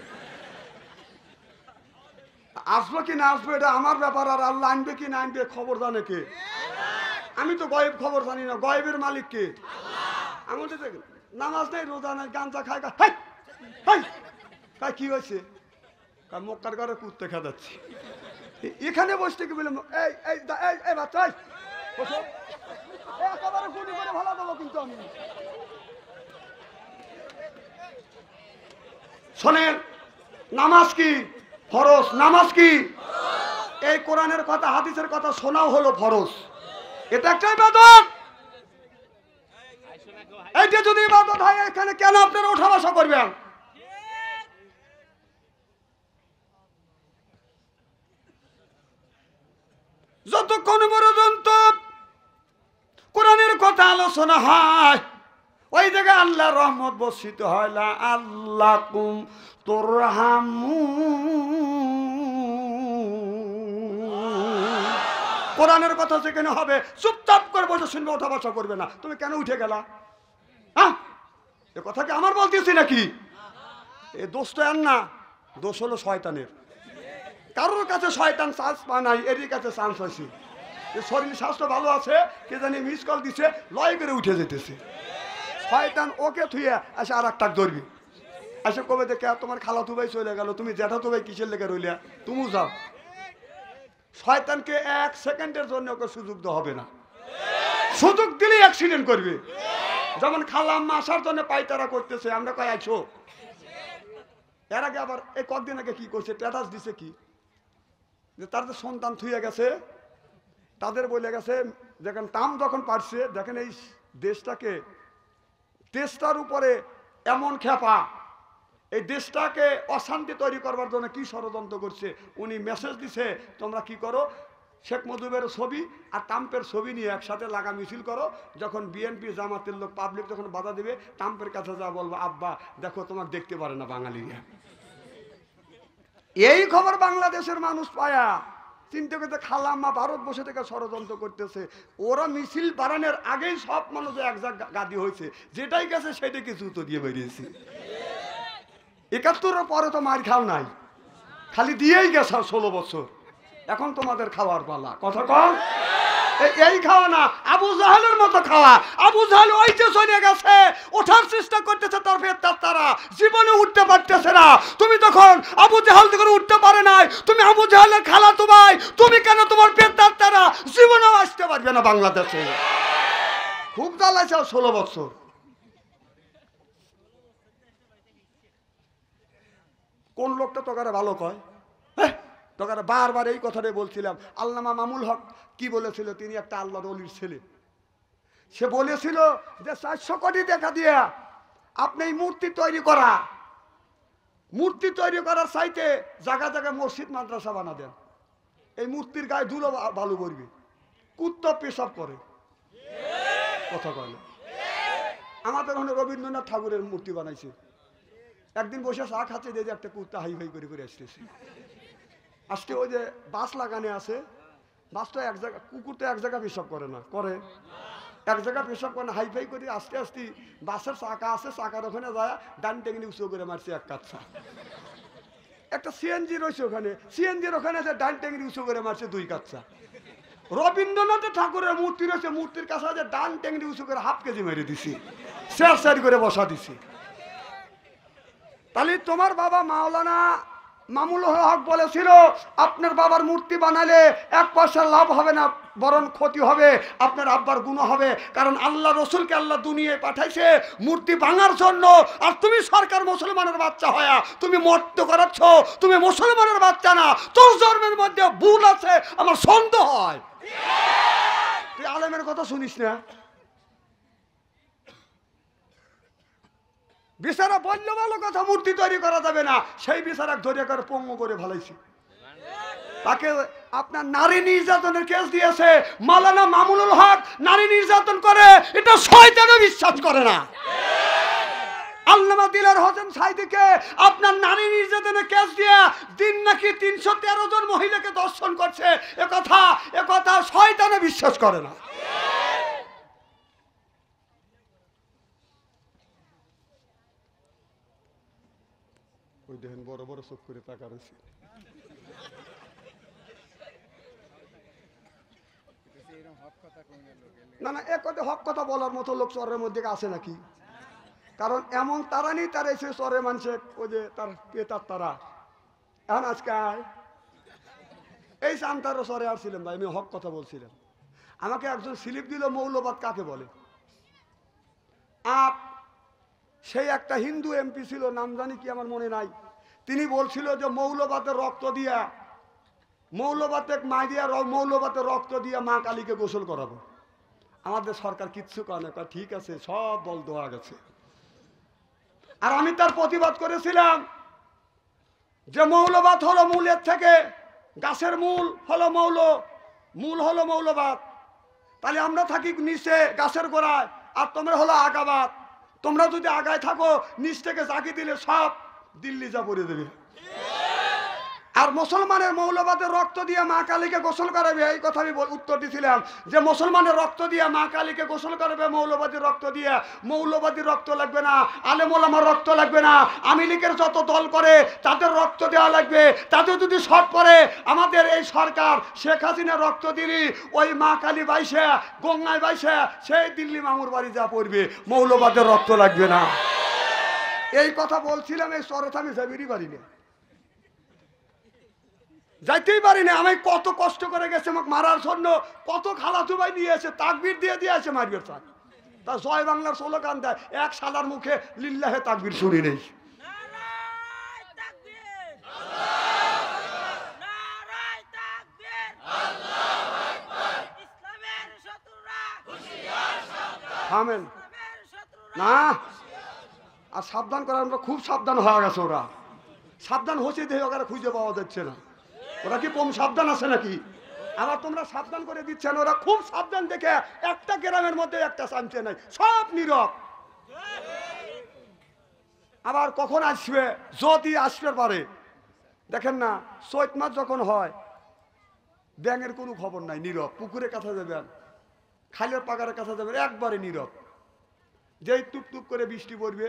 আসবো কি না আসবো এটা আমার ব্যাপার, আর আল্লাহ আনবে কি না আনবে খবর জানে কে? আমি তো গয়েব খবর জানি না, গয়েবের মালিক কে? আমাদের নামাজ নেই, রোজা নেই, গাঁজা খায়, কি হয়েছে? মক্কার ঘরে কুত্তে খেদাচ্ছি, এখানে বসতে কি বললাম, এই বাচ্চা একেবারে গুলি করে ভালো দেবো কিন্তু আমি। শোনেন, নামাজ কি ফরজ, নামাজ কি? এই কোরআনের কথা হাদিসের কথা শোনাও হলো ফরজ। এটা একটা ইবাদত। এইটা যদি ইবাদত হয়, এখানে কেন আপনারা ওঠা বসা করবেন? যতক্ষণ পর্যন্ত কোরআনের কথা আলোচনা হয়, ওই জায়গায় আল্লাহ রহমত বর্ষিত হয়। লা আল্লাকুম তুরহামুন। কোরআনের কথা যেখানে হবে চুপচাপ করে বসে শুনবে, ওঠা বসা করবে না। তুমি কেন উঠে গেলা? হ্যাঁ, এ কথা কি আমার বলতেছি নাকি? এ দোষ তো আর না, দোষ হলো শয়তানের। কারোর কাছে শয়তান চান্স পায় নাই, এরই কাছে চান্স হয়েছে। শরীর স্বাস্থ্য ভালো আছে, কে জানি মিস কল দিছে, লয় করে উঠে যেতেছে। শয়তান ওকে থুয়ে আসে আর একটা ধরবি, আসে কবে দেখে তোমার খালা তুবাই চলে গেল, তুমি জ্যাঠা তুবাই কিসের লেগে রইলা, তুমি যাও। শয়তানকে এক সেকেন্ডের জন্য ওকে সুযোগ দেওয়া হবে না, সুযোগ দিলেই অ্যাক্সিডেন্ট করবে। যেমন খালাম্মা আসার জন্য পাইতারা করতেছে, আমরা কয় আইছো। এর আগে আবার এই কয়েকদিন আগে কি করছে, স্ট্যাটাস দিছে কি, যে তার যে সন্তান থুয়ে গেছে, তাদের বলে গেছে দেখেন তাম যখন পারছে, দেখেন এই দেশটাকে, দেশটার উপরে এমন খেপা, এই দেশটাকে অশান্তি তৈরি করবার জন্য কি ষড়যন্ত্র করছে। উনি মেসেজ দিছে, তোমরা কি করো, শেখ মুজিবের ছবি আর ট্রাম্পের ছবি নিয়ে একসাথে লাগা মিছিল করো। যখন বিএনপি জামাতের লোক পাবলিক যখন বাধা দিবে, ট্রাম্পের কাছে যা বলবো, আব্বা দেখো তোমাকে দেখতে পারে না বাঙালিরা। এই খবর বাংলাদেশের মানুষ পায়া চিন্তা করতে, খালাম্মা ভারত বসে থেকে ষড়যন্ত্র করতেছে। ওরা মিছিল বাড়ানোর আগেই সব মানুষ এক জায়গা গাদি হয়েছে, যেটাই গেছে সেটাকে জুতো দিয়ে বেরিয়েছে। ৭১-এর পরে তো মার খাও নাই, খালি দিয়েই গেছে ১৬ বছর। এখন তোমাদের খাওয়ার পালা, কথা কম। এই খাওয়া না, আবু জাহেলের মতো খাওয়া। আবু জাহেল ওই যে চলে গেছে, ওঠার চেষ্টা করতেছে, তারা জীবনে উঠতে পারতেছে না। তুমি তখন আবু জাহেল যখন উঠতে পারে নাই, তুমি আবু জাহেলের খালাতো ভাই, তুমি কেন তোমার পেতার তারা জীবনেও আসতে পারবে না বাংলাদেশে। খুব জ্বালাইছে ১৬ বছর। কোন লোকটা তোকারে ভালো কয়, তোকারে বারবার এই কথাটাই বলছিলাম। আল্লামা মামুল হক কি বলেছিল, তিনি একটা আল্লাহর ওলির ছেলে। সে বলেছিল যে ৪০০ কোটি টাকা দিয়ে আপনি এই মূর্তি তৈরি করার চাইতে জায়গা জায়গায় মসজিদ মাদ্রাসা বানা দেন। এই মূর্তির গায়ে ধুলো বালু করবে, কুত্তা পেশাব করে, কথা কয় না। আমাদের ওখানে রবীন্দ্রনাথ ঠাকুরের মূর্তি বানাইছে, একদিন বসে চা খাচ্ছে, যে একটা কুত্তা হাই হাই করে আসতেছে। আজকে ওই যে বাস লাগানো আছে, বাস তো এক জায়গা, কুকুর তো এক জায়গা পেশাব করে না, করে এক জায়গা পেশাব করে না, হাইফাই করে আস্তে আস্তে বাসের চাকা আছে, চাকার ওখানে যায় ডান টেকনি উঁচু করে মারছে এক কাচ্চা। একটা সিএনজি রয়েছে ওখানে, সিএনজির ওখানে আছে ডান টেকনি উঁচু করে মারছে 2 কাচ্চা। রবীন্দ্রনাথ ঠাকুরের মূর্তি রয়েছে, মূর্তির কাছে আছে ডান টেকনি উঁচু করে 1/2 কেজি মেরে দিছি, শের করে বসা দিছি। তাহলে তোমার বাবা মাওলানা মামুল হক বলেছিল আপনার বাবার মূর্তি বানালে 1 পয়সা লাভ হবে না, বরং ক্ষতি হবে, আপনার আব্বার গুনাহ হবে। কারণ আল্লাহ রসুলকে আল্লাহ দুনিয়ায় পাঠাইছে মূর্তি ভাঙার জন্য, আর তুমি সরকার মুসলমানের বাচ্চা হয়া তুমি মর্ত করাচ্ছ, তুমি মুসলমানের বাচ্চা না, তোর জন্মের মধ্যে ভুল আছে আমার সন্দেহ হয়। তুই আলেমের কথা শুনিস না? বিচারা বললো ভালো কথা, মূর্তি তৈরি করা যাবে না, সেই বিচারা ধরে করে পঙ্গু করে ভালাইছি। তাকে আপনার নারী নির্যাতনের কেস দিয়েছে মাওলানা মামুনুল হক, নারী নির্যাতন করে, এটা শয়তানও বিশ্বাস করে না। আল্লামা দিলার হোসেন সাইদিকে আপনার নারী নির্যাতনের কেস দিয়ে দিন নাকি 313 জন মহিলাকে দর্শন করছে, এ কথা শয়তানও বিশ্বাস করে না। ওই দেখেন বড় বড় চোখ করে তাকা রয়েছে। না না, এ কথা হক কথা বলার মতো লোক চরের মধ্যে আছে নাকি? কারণ এমন তারা নেই, তারা এসে চরে মানুষে ওই যে তার পেতার তারা এখন আজকে এই চামতারও চরে আসছিলাম ভাই, আমি হক কথা বলছিলাম। আমাকে একজন স্লিপ দিল মৌলবাদ কাকে বলে। সেই একটা হিন্দু এমপি ছিল, নাম জানি কি আমার মনে নাই, তিনি বলছিল যে মৌলবাদের রক্ত দিয়া, মৌলবাদের মা দিয়া, মৌলবাদের রক্ত দিয়া মা কালীকে গোসল করাবো। আমাদের সরকার কিচ্ছু করে না, ঠিক আছে সব বল দেওয়া গেছে। আর আমি তার প্রতিবাদ করেছিলাম যে মৌলবাদ হলো মূলের থেকে, গাছের মূল হলো মূল হলো মৌলবাদ। তাহলে আমরা থাকি নিচে গাছের গোড়ায়, আর তোমরা হলো আগাবাদ। তোমরা যদি আগায় থাকো, নিচ থেকে জাকি দিলে সব দিল্লি যা পড়ে দেবে। আর মুসলমানের মৌলবাদের রক্ত দিয়ে মা কালীকে গোসল করাবে, এই কথা আমি উত্তর দিয়েছিলাম যে মুসলমানের রক্ত দিয়ে মা কালীকে গোসল করাবে, মৌলবাদীর রক্ত দিয়ে। মৌলবাদীর রক্ত লাগবে না, আলেম ওলামার রক্ত লাগবে না, আওয়ামী লীগের যত দল করে তাদের রক্ত দেওয়া লাগবে। তাদের যদি শর্ট পড়ে, আমাদের এই সরকার শেখ হাসিনার রক্ত দিলি ওই মা কালী বাইসে গঙ্গায় বাইসে সেই দিল্লি মামুর বাড়ি যা পড়বে, মৌলবাদের রক্ত লাগবে না। এই কথা বলছিলাম, এই শরৎ আমি যাবিরই পারি না, যাইতেই পারি না। আমি কত কষ্ট করে গেছে আমাকে মারার জন্য, কত খালাতু ভাই নিয়ে এসে তাকবীর দিয়ে দিয়েছে মারবে তার, তা জয় বাংলার স্লোগান দেয়, এক শালার মুখে লিল্লাহে তাকবীর শুনি নেই। থামেন না, আর সাবধান করার, আমরা খুব সাবধান হয়ে গেছে, ওরা সাবধান হচ্ছে দেখে ওরা খুঁজে পাওয়া যাচ্ছে না। ওরা কি কম সাবধান আছে নাকি? আবার তোমরা সাবধান করে দিচ্ছেন, ওরা খুব সাবধান দেখে একটা গ্রামের মধ্যে একটা শান্তি নাই, সব নীরব। আবার কখন আসবে, যদি আসতে পারে, দেখেন না চৈত মাস যখন হয় ব্যাঙের কোনো খবর নাই, নীরব। পুকুরের কাছে যাবেন, খালের পাকারের কাছে যাবেন, একবারে নীরব। যেই টুপ করে বৃষ্টি পড়বে,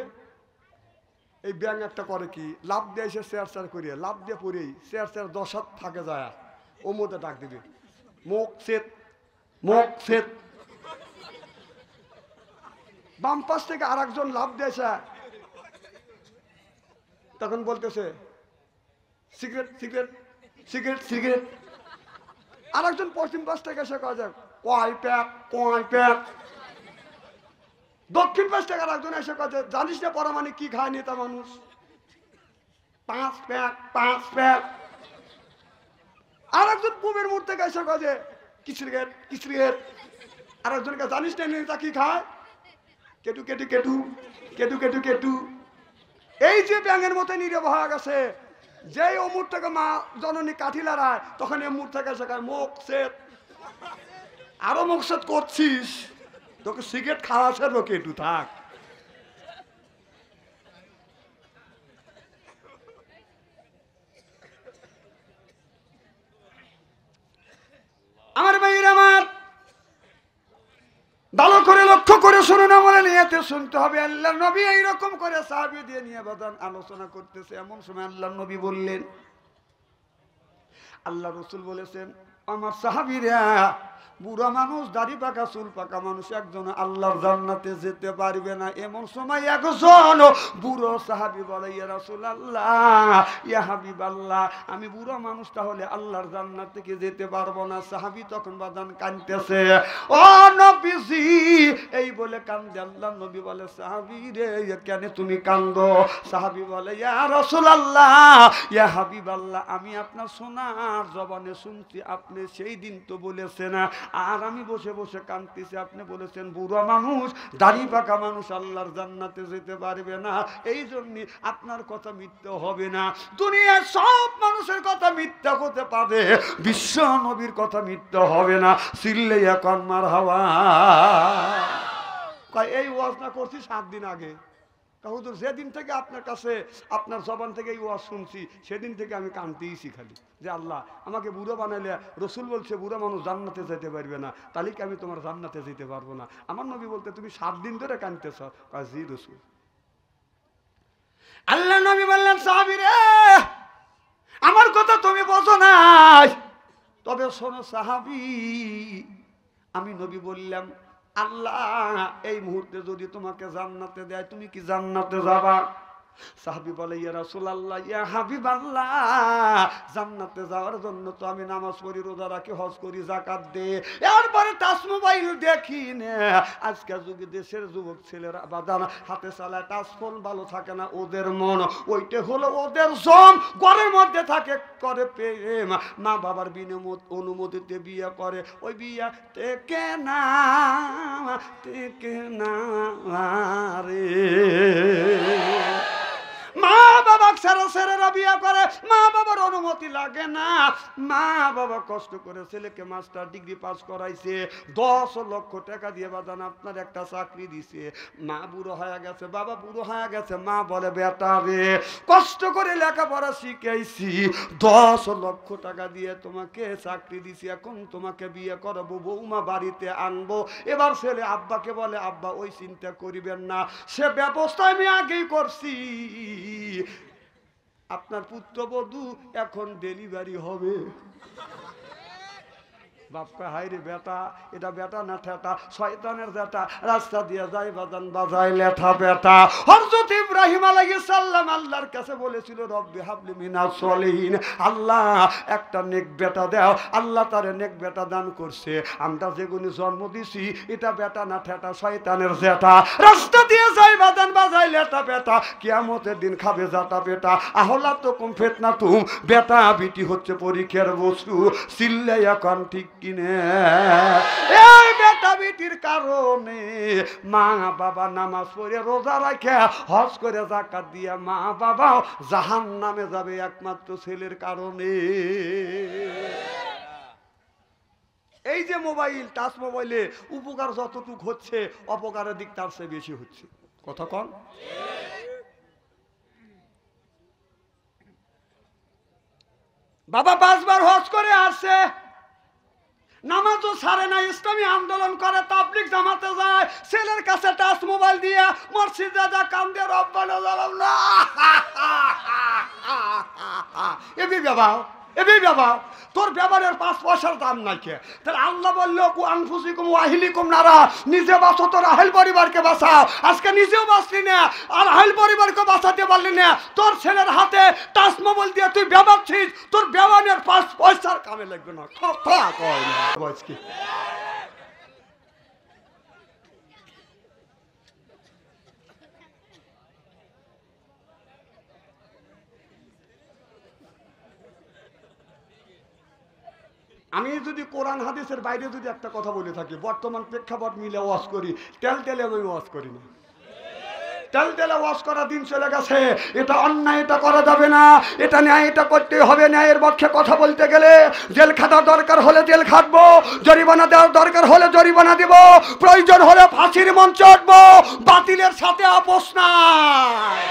এই ব্যাঙ একটা করে কি, লাভ দিয়ে এসে চেয়ার করিয়ে লাভ দিয়ে পড়েই চেয়ার 10 হাত থাকে যায়, ও মধ্যে ডাক দিবে মুখ সেত। বাম পাশ থেকে আর একজন লাভ দিয়েছে, তখন বলতেছে সিগারেট সিগারেট সিগারেট সিগারেট। আর একজন পশ্চিম পাশ থেকে এসে কয় যায় কয় প্যাক। দক্ষিণ পাশ থেকে আর একজন এসে কাছে, জানিস না পরমাণিক কি খায় নেতা মানুষ, 5 প্যাক। আর একজন পূবের মুহূর্তে এসে কাছে কিসরিগেট। আর একজনকে জানিস না নেতা কি খায়, কেটু। এই যে ব্যাঙের মতো নীরব হয়ে গেছে, যেই অমুর থেকে মা জননী কাঠি লড়ায়, তখন এমুর থেকে এসে খায় মুখ সেত। আরো মুখ সেত করছিস, তোকে সিগারেট খাওয়া ছাড়বো, কেটু থাক। আমার ভাইয়ের আমার, ভালো করে লক্ষ্য করে শুনুন, আমলে নিয়তে শুনতে হবে। আল্লাহর নবী এইরকম করে সাহাবী দিয়ে নিয়ে বাদান আলোচনা করতেছে, এমন সময় আল্লাহর নবী বললেন, আল্লাহ রসুল বলেছেন, আমার সাহাবীরা, বুড়া মানুষ, দাড়ি পাকা, চুল পাকা মানুষ একজন আল্লাহর জান্নাতে যেতে পারবে না। এমন সময় একজন বুড়ো সাহাবী বলে, ইয়া রাসূলুল্লাহ, ইয়া হাবিবাল্লাহ, আমি বুড়ো মানুষ, তাহলে আল্লাহর জান্নাত থেকে যেতে পারবো না। সাহাবী তখন বাদান কাঁদতেছে, ও নবীজি, এই বলে কান্দে। আল্লাহর নবী বলে, সাহাবী রে, কেন তুমি কান্দো? সাহাবী বলে, ইয়া রাসূলুল্লাহ, ইয়া হাবিবাল্লাহ, আমি আপনার সোনার জবানে শুনছি, আপনি সেই দিন তো বলেছেন, আর আমি বসে বসে কাঁদতেছি, আপনি বলেছেন বুড়া মানুষ, দাড়ি পাকা মানুষ আল্লাহর জান্নাতে যেতে পারবে না। এই জন্য আপনার কথা মিথ্যা হবে না। দুনিয়ার সব মানুষের কথা মিথ্যা হতে পারে, বিশ্ব নবীর কথা মিথ্যা হবে না। চিল্লাইয়া কন মারহাবা। এই ওয়াজ না করছি 7 দিন আগে। হুজুর, যেদিন থেকে আপনার কাছে, আপনার জবান থেকে এই ওয়াজ শুনছি, সেদিন থেকে আমি কাঁদতেইছি খালি, যে আল্লাহ আমাকে বুড়ো বানাইলে, রসুল বলছে বুড়ো মানুষ জান্নাতে যেতে পারবে না, তাহলে কি আমি তোমার জান্নাতে যেতে পারবো না? আমার নবী বলতে, তুমি 7 দিন ধরে কাঁদতেছ। জি রসুল। আল্লাহ নবী বললেন, সাহাবী রে, আমার কথা তুমি বোঝো নাই, তবে শোনো সাহাবী, আমি নবী বললাম, আল্লাহ এই মুহূর্তে যদি তোমাকে জান্নাতে দেয়, তুমি কি জান্নাতে যাবা? সাহাবী বলে, ইয়া রাসূলুল্লাহ, ইয়া হাবিবাল্লাহ, জান্নাতে যাওয়ার জন্য তো আমি নামাজ পড়ি, রোজা রাখি, হজ করি, যাকাত দেই, এরপরে টাচ মোবাইল দেখি না। আজকের যুগে দেশের যুবক ছেলেরা বাদান হাতে চালায় টাচ ফোন, ভালো থাকে না ওদের মন, ওইটা হলো ওদের জম, ঘরের মধ্যে থাকে, করে প্রেম, মা বাবার অনুমতিতে বিয়ে করে, ওই বিয়ে থেকে না রে। মা বাবা ছেলেরা বিয়ে করে, মা বাবার অনুমতি লাগে না। মা বাবা কষ্ট করে ছেলেকে মাস্টার ডিগ্রি পাস করাইছে, 10 লক্ষ টাকা দিয়ে বাদান আপনার একটা চাকরি দিছে। মা বুড়ো হয়ে গেছে, বাবা বুড়ো হয়ে গেছে, মা বলে, বেটা রে, কষ্ট করে লেখাপড়া শিখাইছি, 10 লক্ষ টাকা দিয়ে তোমাকে চাকরি দিছি, এখন তোমাকে বিয়ে করাবো, বৌমা বাড়িতে আনবো। এবার ছেলে আব্বাকে বলে, আব্বা ওই চিন্তা করিবেন না, সে ব্যবস্থা আমি আগেই করছি, আপনার পুত্রবধূ এখন ডেলিভারি হবে। বাপকা, হাই রে বেটা, এটা বেটা না ঠেটা, শয়তানের বেটা, রাস্তা দিয়ে যায় বাজান বাজায় লেঠা বেটা। হযরত ইব্রাহিম আলাইহিস সালাম আল্লাহর কাছে বলেছিল, রব্বি হাবলি মিনাস সলিহিন, আল্লাহ একটা নেক বেটা দাও। আল্লাহ তারে নেক বেটা দান করছে। আমরা যেগুনি জন্ম দিছি, এটা বেটা না ঠেটা, শয়তানের জেটা, রাস্তা দিয়ে যায় বাজান বাজায় লেঠা বেটা, কিয়ামতের দিন খাবে জাতা বেটা। আহলা তো কুম ফিতনা তুম, বেটা বিটি হচ্ছে পরীক্ষার বস্তু। চিল্লাইয়া কান ঠিক কিনে, এই বেটা বিটির কারণে মা বাবা নামাজ পড়ে, রোজা রাখে, হজ করে, যাকাত দিয়া মা বাবাও জাহান্নামে যাবে একমাত্র ছেলের কারণে। এই যে মোবাইল, টাচ মোবাইলে উপকার যতটুক হচ্ছে, অপকারের দিক তার চেয়ে বেশি হচ্ছে। কথা কন। বাবা 5 বার হজ করে আসছে, নামাজও ছাড়ে না, ইসলামী আন্দোলন করে, তাবলিগ জামাতে যায়, ছেলের কাছে টাচ মোবাইল দিয়ে মসজিদে যা কান্দে, রব্বানা জালামনা। এবি বাবা, এবি বাবা, তোর ব্যবহারের 5 পয়সার দাম নাই কে? তাহলে আল্লাহ বললো, কু আনফুসিকুম ওয়া আহলিকুম নারা, নিজে বাঁচো, তোর আহল পরিবারকে বাঁচাও। আজকে নিজেও বাঁচলি না, আর আহল পরিবারকে বাঁচাতে পারলি না, তোর ছেলের হাতে টাচ মোবাইল দিয়ে তুই ব্যবহারছিস, তোর ব্যবহারের 5 পয়সার কামে লাগবে না। কথা কয় না আজকে। আমি যদি কোরআন হাদিসের বাইরে যদি একটা কথা বলে থাকি, বর্তমান প্রেক্ষাপট মিলে ওয়াজ করি, তেলে আমি ওয়াজ করি না। তেলে ওয়াজ করা দিন চলে গেছে। এটা অন্যায়, এটা করা যাবে না, এটা ন্যায়, এটা করতে হবে। ন্যায়ের পক্ষে কথা বলতে গেলে জেল খাটার দরকার হলে জেল খাটবো, জরিমানা দেওয়ার দরকার হলে জরিমানা দিব, প্রয়োজন হলে ফাঁসির মঞ্চে উঠবো, বাতিলের সাথে আপোষ নাই।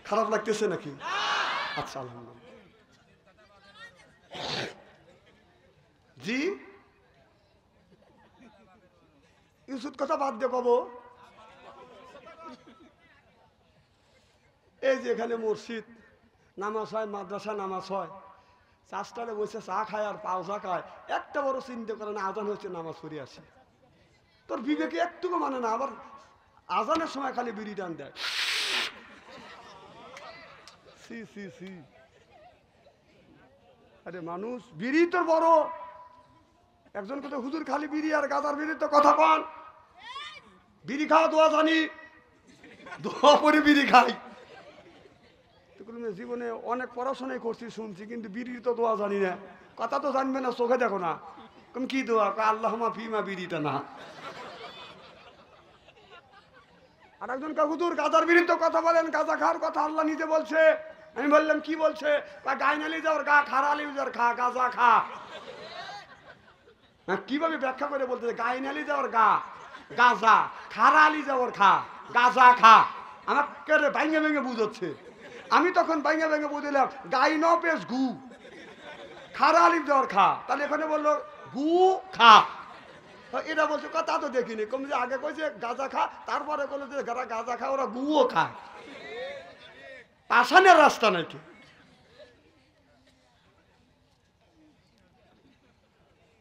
খারাপ লাগতেছে নাকি? আচ্ছা আলহামদুলিল্লাহ। জি ইউসুফ কথা বাদ দিয়ে পাবো। এই যে এখানে মসজিদ নামাজ হয়, মাদ্রাসা নামাজ হয়, চাষটারে বসে চা খায় আর পাওজা খায়, একটা বড় চিন্তা করে না আজান হচ্ছে নামাজ পড়ে আসে। তোর বিবেকে একটুকু মানে না, আবার আজানের সময় খালি বিড়ি টান দেয়। সি সি সি আরে মানুষ বিড়ি তোর বড়, একজনকে তো হুজুর খালি বিড়ি আর গাজার বিড়ি তো কথা পান, বিড়ি খাওয়া দোয়া জানি, দোয়া পরে বিড়ি খাই। জীবনে অনেক পড়াশোনাই করছি শুনছি, কিন্তু বিড়ির তো দোয়া জানি না। কথা তো জানবে না, চোখে দেখো না, তুমি কি দোয়া? আল্লাহুম্মা ফিমা, বিড়িটা না। আর একজন হুজুর গাজার বিড়ি তো কথা বলেন, গাজা খাওয়ার কথা আল্লাহ নিজে বলছে। আমি বললাম কি বলছে? গাইনালি যাওয়ার গা, খারালি যাওয়ার খা, গাজা খা। কিভাবে ব্যাখ্যা করে বলতে? গাইনালি যাওয়ার গা গাজা, খারালি যাওয়ার খা, গাজা খা। আমাকে ভাঙে ভেঙে বুঝাচ্ছে। আমি তখন ভাঙে ভেঙে বুঝলাম গাই ন পেস গু, খারালি যাওয়ার খা। তাহলে এখানে বললো গু খা। এটা বলছে কথা তো দেখিনি, কম যে আগে কইছে গাজা খা, তারপরে বলে যে যারা গাজা খা ওরা গুও খায়। পাশানের রাস্তা নাকি?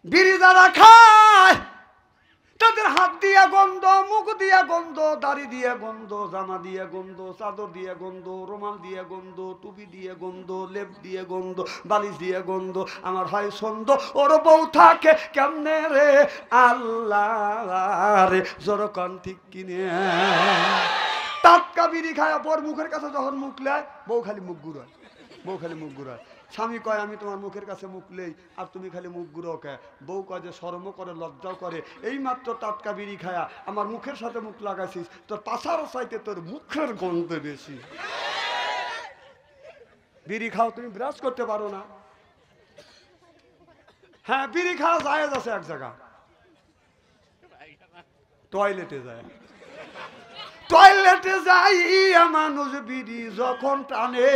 বিড়ি যারা খায় তাদের হাত দিয়ে গন্ধ, মুখ দিয়ে গন্ধ, দাড়ি দিয়ে গন্ধ, জামা দিয়ে গন্ধ, চাদর দিয়ে গন্ধ, রুমাল দিয়ে গন্ধ, টুপি দিয়ে গন্ধ, লেপ দিয়ে গন্ধ, বালিশ দিয়ে গন্ধ। আমার হয় সন্দ, ওর বউ থাকে কেমনে রে আল্লাহ রে, জোরকান ঠিক কিনে। টাটকা বিড়ি খায় পর মুখের কাছে যখন মুখ লেয়, বউ খালি মুখ ঘুরায়, বউ খালি মুখ ঘুরায়। স্বামী কয় আমি তোমার মুখের কাছে মুখ লেই আর তুমি খালি মুখ ঘুরো কে? বউ কয় যে শরমও করে, লজ্জাও করে, এই মাত্র টাটকা বিড়ি খায়া আমার মুখের সাথে মুখ লাগাইছিস, তোর পাশার চাইতে তোর মুখের গন্ধ বেশি। বিড়ি খাও, তুমি ব্রাশ করতে পারো না? হ্যাঁ বিড়ি খাওয়া জায়েজ আছে এক জায়গা, টয়লেটে যায়। টয়লেটে যাইয়া মানুষ বিড়ি যখন টানে,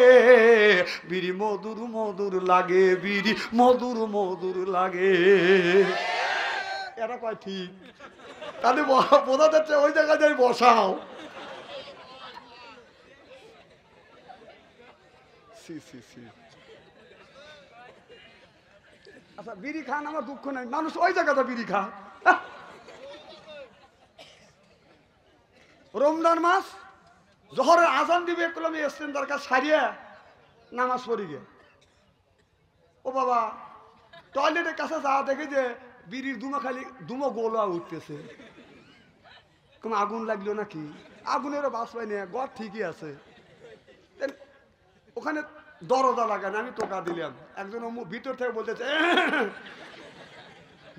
বিড়ি মধুর মধুর লাগে, বিড়ি মধুর মধুর লাগে। এরা কয় ঠিক, তাহলে বোঝা যাচ্ছে ওই জায়গায় যাই বসাও। আচ্ছা বিড়ি খান আমার দুঃখ নেই, মানুষ ওই জায়গাতে বিড়ি খায়। রমজান মাস জোহরের আজান দিবে, আমি ইস্তেঞ্জার কাজ সারিয়ে নামাজ পড়ি গে। ও বাবা টয়লেটের কাছে যাওয়া দেখে যে বিড়ির দুমো খালি দুমো গোলা উঠতেছে। কোন আগুন লাগলো নাকি? আগুনেরও বাস পাই না, ঘর ঠিকই আছে। ওখানে দরজা লাগান, আমি টোকা দিলাম, একজন ভিতর থেকে বলতেছে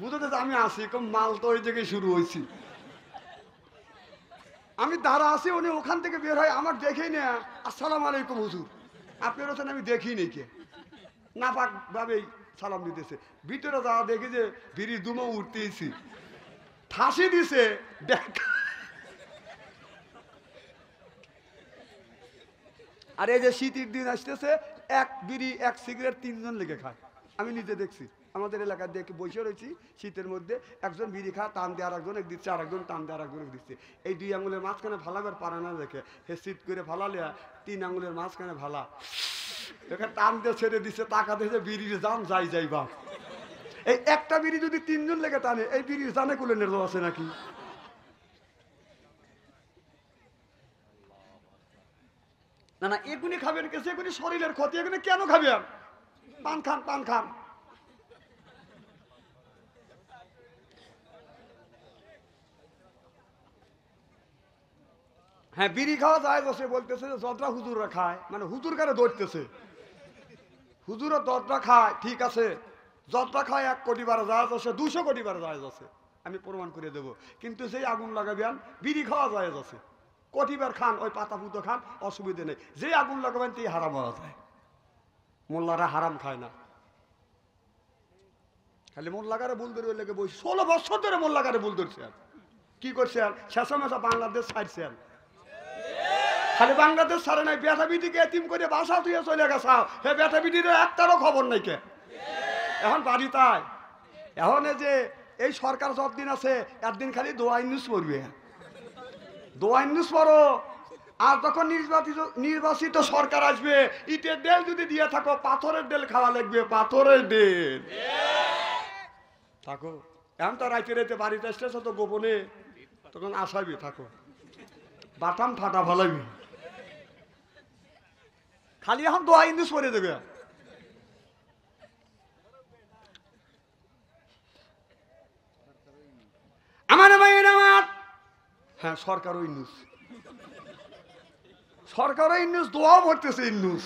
বুঝতেছে আমি আসি, কম মাল তো ওই জায়গায় শুরু হয়েছি। আমি দাঁড়া আছি, উনি ওখান থেকে বের হয়, আমার দেখেই না আসসালামু আলাইকুম হুজুর, আপনার ওখানে আমি দেখি নি কে, না পাক ভাবেই সালাম দিতেছে। ভিতরে যাওয়া দেখি যে বিড়ির দুমো উঠতেছি, ঠাসি দিছে। আর এই যে শীতের দিন আসতেছে, এক বিড়ি এক সিগারেট তিনজন লেগে খায়। আমি নিজে দেখছি, আমাদের এলাকায় দেখে বসে রয়েছি শীতের মধ্যে, একজন বিড়ি খা টান দিয়ে আর একজন এক দিচ্ছে, আর একজন টান দিয়ে আর একজন এক দিচ্ছে। এই দুই আঙুলের মাঝখানে ভালাবার পারে না দেখে, হে শীত করে ভালালে তিন আঙুলের মাঝখানে ভালা দেখে টান দিয়ে ছেড়ে দিচ্ছে, টাকা দিয়েছে বিড়ির জান যাই যাই বা। এই একটা বিড়ি যদি তিনজন লেগে টানে, এই বিড়ির জানে কুলে নেড়ো আছে নাকি? না না এগুলি খাবেন কেসে, এগুলি শরীরের ক্ষতি, এগুলি কেন খাবেন? পান খান, পান খান। হ্যাঁ বিড়ি খাওয়া যায়, বসে বলতেছে যতটা হুজুররা খায়, মানে হুজুর কারে ধরতেছে, হুজুরও যতটা খায় ঠিক আছে, যতটা খায় 1 কোটি বার যায় আছে, 200 কোটি বার যায় আছে, আমি প্রমাণ করে দেবো। কিন্তু সেই আগুন লাগাবেন, বিড়ি খাওয়া যায় আছে, কোটিবার খান, ওই পাতা পুতো খান, অসুবিধা নেই। যে আগুন লাগাবেন তাই হারাম হওয়া যায়। মোল্লারা হারাম খায় না, খালি মোল্লাগারে ভুল ধরে লেগে বই 16 বছর ধরে মোল্লাগারে ভুল ধরছেন। কি করছেন? শেষা মেশা বাংলাদেশ ছাড়ছেন, খালি বাংলাদেশ ছাড়ে নাই, বেটা বিটিকে এতিম করে বাসা তুই চলে গেছাও, হে বেটা বিটির একটারও খবর নাই কে এখন বাড়ি তাই। এখন যে এই সরকার যতদিন আছে একদিন খালি দোয়া নিউজ পড়বে, দোয়া নিউজ পড়ো। আর তখন নির্বাচিত সরকার আসবে, ইটের ডেল যদি দিয়ে থাকো পাথরের ডেল খাওয়া লাগবে, পাথরের ডেল থাকো। এখন তো রাইতে রাইতে বাড়িতে আসতেছে তো গোপনে, তখন আসাবি থাকো, বাটাম ফাটা ভালাবি, খালি এখন দোয়া নিউজ পড়ে দেবে। আমার আমার হ্যাঁ সরকারও ইন্নুস, সরকারও ইন্নুস, দোয়াও ভরতেছে ইন্নুস,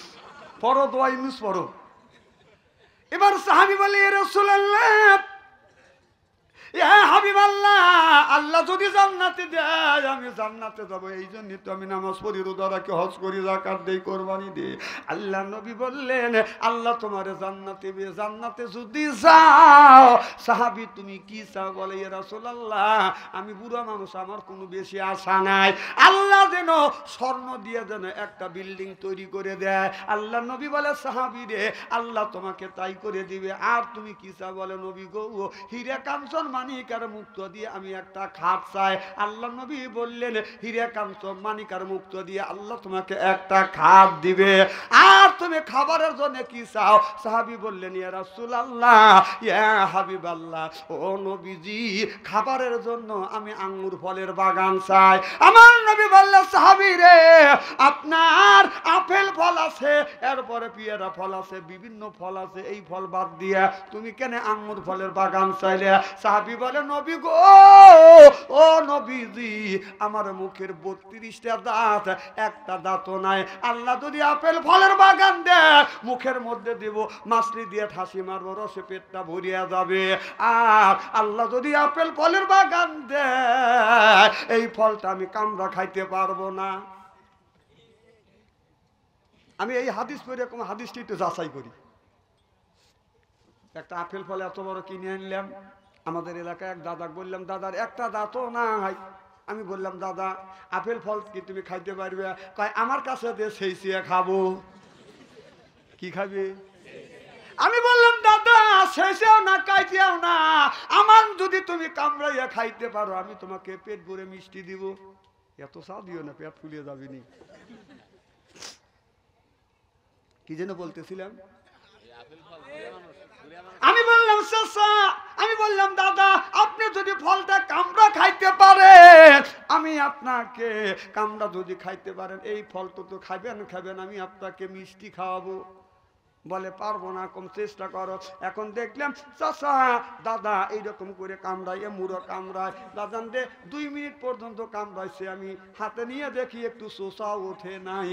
পড়ো দোয়া ইন্নুস পড়ো। এবার সাহাবী বলে রাসূলুল্লাহ, ইয়া হাবিবাল্লাহ, আল্লাহ যদি জান্নাতে দেয় আমি জান্নাতে যাব, এই জন্যই তো আমি নামাজ পড়ি, রোজা রাখি, হজ করি, যাকাত দেই, কোরবানি দেই। আল্লাহ নবী বললেন আল্লাহ তোমারে জান্নাতে দিবে, জান্নাতে যদি যাও সাহাবী তুমি কি চাও? বলে ইয়া রাসূলুল্লাহ আমি বুড়া মানুষ, আমার কোনো বেশি আশা নাই, আল্লাহ যেন স্বর্ণ দিয়ে যেন একটা বিল্ডিং তৈরি করে দেয়। আল্লাহ নবী বলে সাহাবী রে আল্লাহ তোমাকে তাই করে দিবে। আর তুমি কি চাও? বলে নবী গো হীরা কাঞ্চন মানিকার মুক্ত দিয়ে আমি একটা খাট চাই। আল্লাহ নবী বললেন হীরা কাঞ্চন মানিকার মুক্ত দিয়ে আল্লাহ তোমাকে একটা খাট দিবে। আর তুমি খাবারের জন্য কি চাও? সাহাবী বললেন ইয়া রাসূলুল্লাহ ইয়া হাবিবাল্লাহ, ও নবীজি খাবারের জন্য আমি আঙ্গুর ফলের বাগান চাই। আমার নবী বললেন সাহাবী রে আপনার আপেল ফল আছে, এরপরে পেয়ারা ফল আছে, বিভিন্ন ফল আছে, এই ফল বাদ দিয়া তুমি কেন আঙ্গুর ফলের বাগান চাইলে? সাহাবী বলে নবী গো ও নবীজি আমার মুখের 32টা দাঁত, একটা দাঁতও নাই, আল্লাহ যদি আপেল ফলের বাগান দেয় মুখের মধ্যে দিব, মাছলি দিয়ে ঠাসি মারবো, রসে পেটটা ভরিয়া যাবে। আর আল্লাহ যদি আপেল ফলের বাগান দেয় এই ফলটা আমি কামড়া খাইতে পারবো না। আমি এই হাদিস পড়ে কোন হাদিসটি একটু যাচাই করি। একটা আপেল ফল এত বড় কিনে আনলাম, আমাদের এলাকায় এক দাদা বললাম দাদার একটা দাঁতও নাই। আমি বললাম দাদা আপেল ফল কি তুমি খাইতে পারবে? কয় আমার কাছে দিয়ে সেই চেয়ে খাবো। কি খাবে? আমি বললাম দাদা শেষেও না কাইতেও না, আমার যদি তুমি কামড়াইয়া খাইতে পারো আমি তোমাকে পেট ভরে মিষ্টি দিব। এত চা দিও না, পেট ফুলিয়ে যাবিনি। কি যেন বলতেছিলাম? আমি বললাম চাচা, আমি বললাম দাদা আপনি যদি ফলটা কামড়া খাইতে পারেন, আমি আপনাকে কামড়া যদি খাইতে পারেন এই ফল তো খাবেন, আমি আপনাকে মিষ্টি খাওয়াবো। বলে পারবো না, কম চেষ্টা করো। এখন দেখলাম চাচা দাদা এইরকম করে কামড়ায়, মুড়ো কামড়ায়, দাদান দে 2 মিনিট পর্যন্ত কামড়াইছে, আমি হাতে নিয়ে দেখি একটু শোষা ওঠে নাই।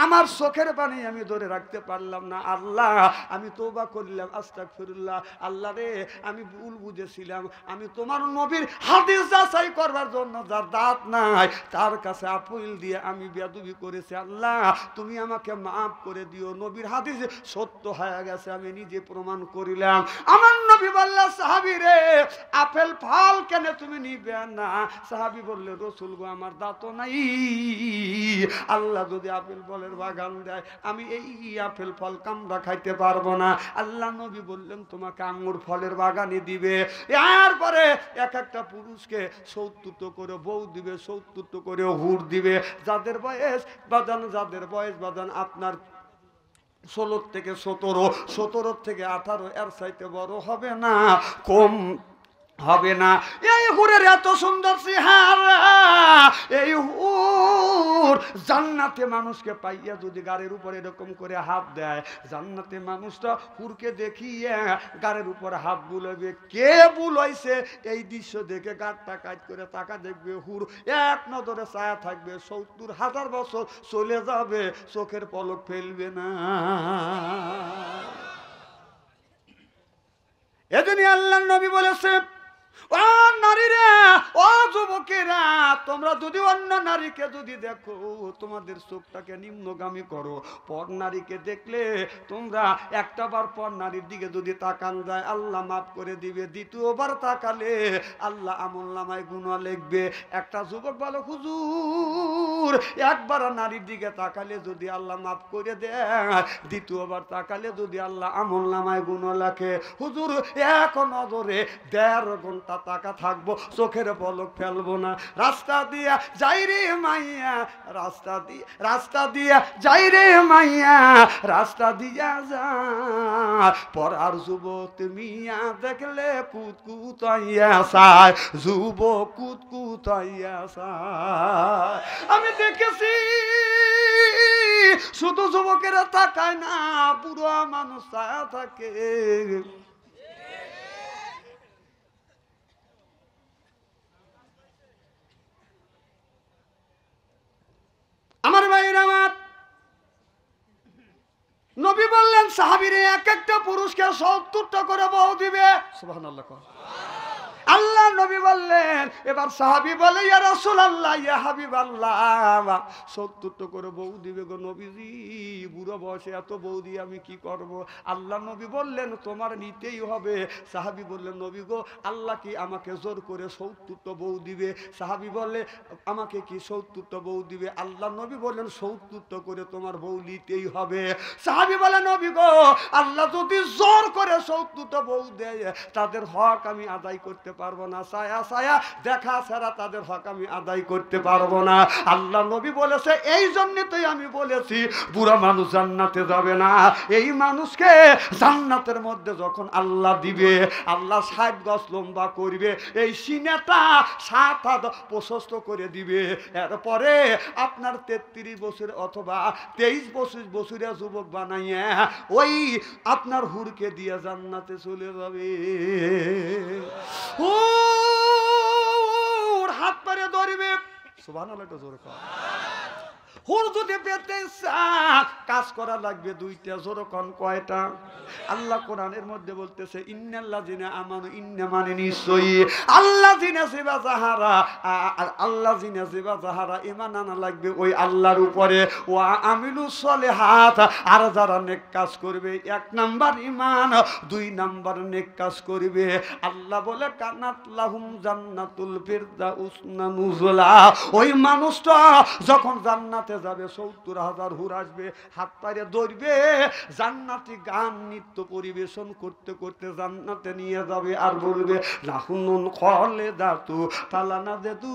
আমার চোখের পানি আমি ধরে রাখতে পারলাম না। আল্লাহ আমি তওবা করলাম, আস্তাগফিরুল্লাহ। আল্লাহ রে আমি ভুল বুঝেছিলাম, আমি তোমার নবীর হাদিস যাচাই করবার জন্য যার দাঁত নাই তার কাছে আপেল দিয়ে আমি বেয়াদবি করেছি। আল্লাহ তুমি আমাকে মাফ করে দিও, নবীর হাদিস সত্য হয়ে গেছে, আমি নিজে প্রমাণ করিলাম। আমার নবী বলল সাহাবী রে আপেল ফল কেন তুমি নিবে না? সাহাবী বললে রাসূল গো আমার দাঁতও নাই, আল্লাহ যদি আপেল ফলের বাগান দেয় আমি এই আপেল ফল কামড়া খাইতে পারবো না। আল্লাহ নবী বললেন তোমাকে আঙ্গুর ফলের বাগানে দিবে। এরপরে এক একটা পুরুষকে 70 করে বউ দিবে, 70 করে হুর দিবে। যাদের বয়স বাদান আপনার 16 থেকে 17, 17 থেকে 18, এর চাইতে বড় হবে না, কম হবে না। এই হুরের এত সুন্দর চেহারা, এই হুর জান্নাতে মানুষকে পাইয়া যদি গাড়ির উপর এরকম করে হাত দেয়, জান্নাতে মানুষটা হুরকে দেখিয়ে গাড়ির উপর হাত বুলাবে। কে বুলাইছে এই দৃশ্য দেখে গাড়টা কাজ করে টাকা দেখবে, হুর এক নজরে ছায়া থাকবে, 70,000 বছর চলে যাবে, চোখের পলক ফেলবে না। এজন্য আল্লাহর নবী বলেছে ও নারীরা, ও যুবকেরা, তোমরা যদি অন্য নারীকে যদি দেখো, তোমাদের চোখটাকে নিম্নগামী করো। পর নারীকে দেখলে তোমরা একটা বার পর নারীর দিকে যদি তাকান যায়, আল্লাহ মাফ করে দিবে। দ্বিতীয়বার তাকালে আল্লাহ আমলনামায় গুনাহ লিখবে। একটা যুবক বলে, হুজুর একবার নারীর দিকে তাকালে যদি আল্লাহ মাফ করে দেয়, দ্বিতীয়বার তাকালে যদি আল্লাহ আমলনামায় গুনাহ লেখে। হুজুর এক নজরে ১.৫ ঘন্টা তাকা থাকবো, চোখের পলক ফেলবো না। রাস্তা দিয়া যাই রে মাইয়া, রাস্তা দিয়া যাই রে মাইয়া, রাস্তা দিয়া যা। পরার যুবক মিয়া দেখলে কুতকুতাইয়া চায়, যুবক কুতকুতাইয়া চায়। আমি দেখেছি শুধু যুবকেরা তাকায় না, বুড়ো মানুষ ছায়া থাকে। আমার ভাইয়ের আমার, নবী বললেন সাহাবীরে এক একটা পুরুষকে ৭০টা করে বউ দিবে। সুবহানাল্লাহ। আল্লাহ নবী বললেন, এবার সাহাবী বলে, ইয়া রাসূলুল্লাহ, ইয়া হাবিবাল্লাহ, ৭০টা করে বউ দিবে গো নবীজি, বুড়ো বয়সে এত বউ দিয়ে আমি কি করব? আল্লাহ নবী বললেন, তোমার নিতেই হবে। সাহাবী বললেন, নবী গো, আল্লাহ কি আমাকে জোর করে ৭০টা বউ দিবে? সাহাবী বলে, আমাকে কি ৭০টা বউ দিবে? আল্লাহ নবী বললেন, ৭০টা করে তোমার বউ নিতেই হবে। সাহাবী বলে, নবী গো, আল্লাহ যদি জোর করে ৭০টা বউ দেয়, তাদের হক আমি আদায় করতে পারবো না। ছায়া ছায়া দেখা ছাড়া তাদের হক আমি আদায় করতে পারবো না। আল্লাহ নবী বলেছে, এই জন্য তো আমি বলেছি বুড়া মানুষ জান্নাতে যাবে না। এই মানুষকে জান্নাতের মধ্যে যখন আল্লাহ দিবে, আল্লাহ ৬০ গজ লম্বা করবে, এই সিনাটা ৭ হাত প্রশস্ত করে দিবে। এরপরে আপনার ৩৩ বছর অথবা ২৩ বছরের যুবক বানাইয়া ওই আপনার হুরকে দিয়ে জান্নাতে চলে যাবে। হাত পারে ধরবে। সুবহানাল্লাহ, একটু জোরে কর। হুর যদি পেতে কাজ করা লাগবে ২টা। জোরে কোন কয়টা? আল্লাহ কোরআনের মধ্যে বলতেছে, ইন্নাল্লাযিনা আমানু, ইন্না মানে নিশ্চয়ই, আল্লাযিনা সিবা যাহারা, আল্লাযিনা সিবা যাহারা ঈমান আনা লাগবে ওই আল্লাহর উপরে, ওয়া আমিলুস সলিহাত, আর যারা নেক কাজ করবে, ১ নাম্বার ঈমান, ২ নাম্বার নেক কাজ করবে। আল্লাহ বলে, কানাত লাহুম জান্নাতুল ফিরদাউস নুজুলা। ওই মানুষটা যখন জান্নাতে যাবে, ৭০,০০০ হুর আসবে, হাত পায়ে ধরবে, জান্নাতি গান নৃত্য পরিবেশন করতে করতে জান্নাতে নিয়ে যাবে, আর বলবে, নাহুনুন খালিদাতু ফালানা দেদু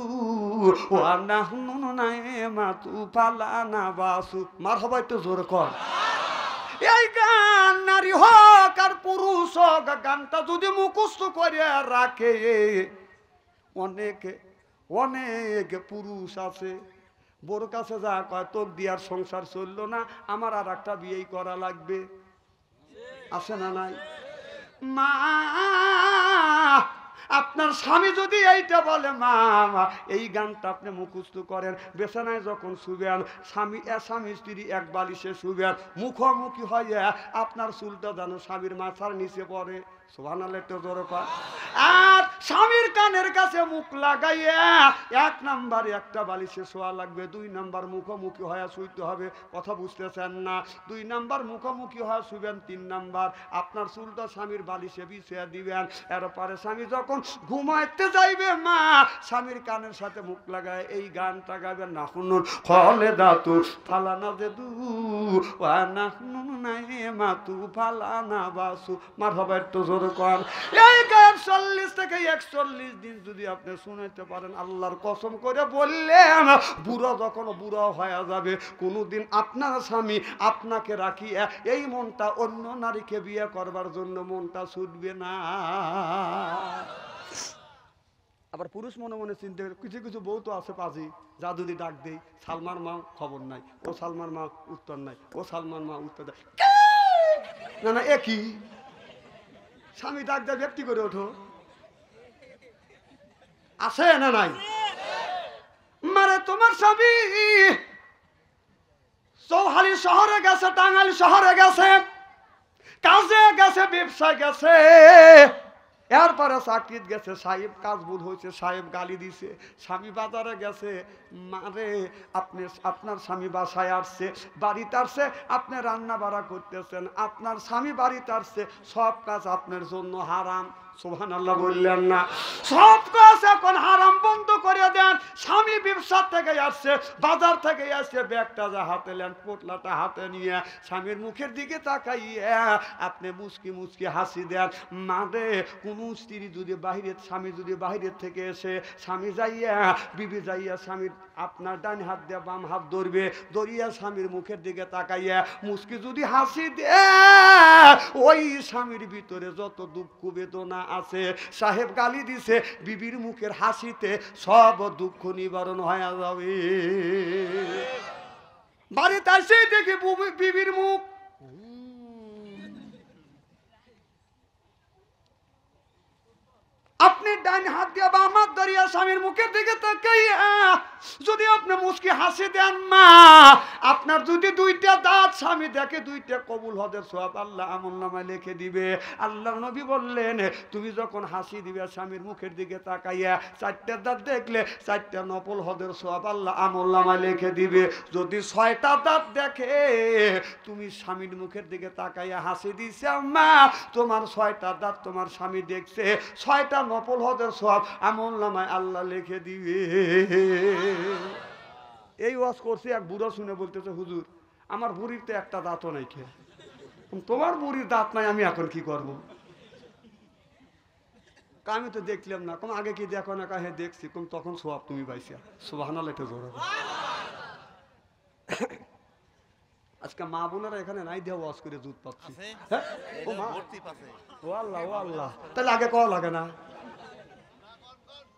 ওয়া নাহুনুন নাইমাতু ফালানা বাসু। মারহাবা, একটু জোরে কর। এই গান নারী হোক আর পুরুষ হোক, গানটা যদি মুখস্থ করে রাখে, অনেক পুরুষ আছে বড় কাছে যা কয়, তোর দিয়ার সংসার চললো না, আমার আর একটা বিয়েই করা লাগবে। আছে না নাই? মা, আপনার স্বামী যদি এইটা বলে, মা এই গানটা আপনি মুখস্থ করেন, বিছানায় যখন শুবেন, স্বামী স্ত্রী এক বালিশে শুবেন, মুখোমুখি হয়ে আপনার চুলটা যেন স্বামীর মাথার নিচে পড়ে। সুবহানাল্লাহ, একটু জোরে কর। আর স্বামীর কানের কাছে মুখ লাগাইয়া ১ নাম্বার একটা বালিশে শোয়া লাগবে, ২ নাম্বার মুখোমুখি হয়ে শুইতে হবে। কথা বুঝতেছেন না? ২ নাম্বার মুখোমুখি হয়ে শুবেন, ৩ নাম্বার আপনার চুলটা স্বামীর বালিশে বিছিয়ে দিবেন। এরপরে স্বামী যখন ঘুমাইতে যাইবে, মা স্বামীর কানের সাথে মুখ লাগায় এই গানটা গাবেন, নাহুনুন খালিদাতু ফালানা দেদু ওয়া নাহুনুন নাইমাতু ফালানা বাসু। মারহাবা, একটু জোরে কর। এই গান ৪০ থেকে ৪১ দিন যদি আপনি শুনাইতে পারেন, আল্লাহর কসম করে বললেন, বুড়ো যখন বুড়ো হয়ে যাবে, কোনোদিন আপনার স্বামী আপনাকে রাখিয়া এই মনটা অন্য নারীকে বিয়ে করবার জন্য মনটা ছুটবে না। আবার পুরুষ মনে মনে চিন্তা করে, কিছু কিছু বউ তো আছে পাজি, যা যদি ডাক দেই, সালমার মা খবর নাই, ও সালমার মা উত্তর নাই, ও সালমার মা উত্তর দেয়, না না একই স্বামী ডাক দেয়, ব্যক্তি করে ওঠো। আছে না নাই? মারে তোমার স্বামী চৌহালি শহরে গেছে, টাঙ্গাইল শহরে গেছে, কাজে গেছে, ব্যবসায় গেছে, এরপরে চাকরিত গেছে, সাহেব কাজ ভুল হয়েছে, সাহেব গালি দিছে। স্বামী বাজারে গেছে, মারে আপনার স্বামী বাসায় আসছে, বাড়িতে আসছে, আপনি রান্না বাড়া করতেছেন, আপনার স্বামী বাড়িতে আসছে, সব কাজ আপনার জন্য হারাম। সুবহানাল্লাহ বললেন না? সব কাজ এখন হারাম, বন্ধ করে দেন। স্বামী ব্যবসার থেকে আসছে, বাজার থেকে আসছে, ব্যাগটা যা হাতে নেন, পোটলাটা হাতে নিয়ে স্বামীর মুখের দিকে তাকাইয়া আপনি মুচকি মুচকি হাসি দেন। মারে কোন স্ত্রী যদি বাহিরে, স্বামী যদি বাহিরের থেকে এসে, স্বামী যাইয়া, বিবি যাইয়া স্বামীর আপনার ডান হাত দিয়ে বাম হাত ধরবে, ধরিয়া স্বামীর মুখের দিকে তাকাইয়া মুচকি যদি হাসি দেয়, ওই স্বামীর ভিতরে যত দুঃখ বেদনা আছে, সাহেব গালি দিছে, বিবির মুখের হাসিতে সব দুঃখ নিবারণ হয়ে যাবে। বাড়িতে আসে দেখি বিবির মুখ, আপনি ডান হাত দিয়ে বাম হাত ধরিয়া স্বামীর মুখের দিকে তাকাইয়া যদি আপনি মুচকি হাসি দেন, মা আপনার যদি দুইটা দাঁত স্বামী দেখে, দুইটা কবুল হজের সওয়াব আল্লাহ আমলনামায় লিখে দিবে। আল্লাহর নবী বললেন, তুমি যখন হাসি দিবে স্বামীর মুখের দিকে তাকাইয়া, চারটা দাঁত দেখলে চারটা নফল হজের সওয়াব আল্লাহ আমলনামায় লিখে দিবে। যদি 6টা দাঁত দেখে, তুমি স্বামীর মুখের দিকে তাকাইয়া হাসি দিছে, মা তোমার 6টা দাঁত তোমার স্বামী দেখছে, 6টা নফল হজের সওয়াব আমলনামায় আল্লাহ লিখে দিবে। এই ওয়াজ করছে, এক বুড়ো শুনে বলতেছে, হুজুর আমার বুড়ির তো একটা দাঁতও নাই, খেয়ে তোমার বুড়ির দাঁত নাই, আমি এখন কি করব? আমি তো দেখলাম না। কম আগে কি দেখো না? হ্যাঁ দেখছি। কম তখন সওয়াব তুমি পাইছা। সুবহানাল্লাহ, একটু জোরে। আজকে মা বোনেরা এখানে নাই, দিয়ে ওয়াজ করে দুধ পাচ্ছি। হ্যাঁ ও মা, ও আল্লাহ, ও আল্লাহ, তাহলে আগে কওয়া লাগে না?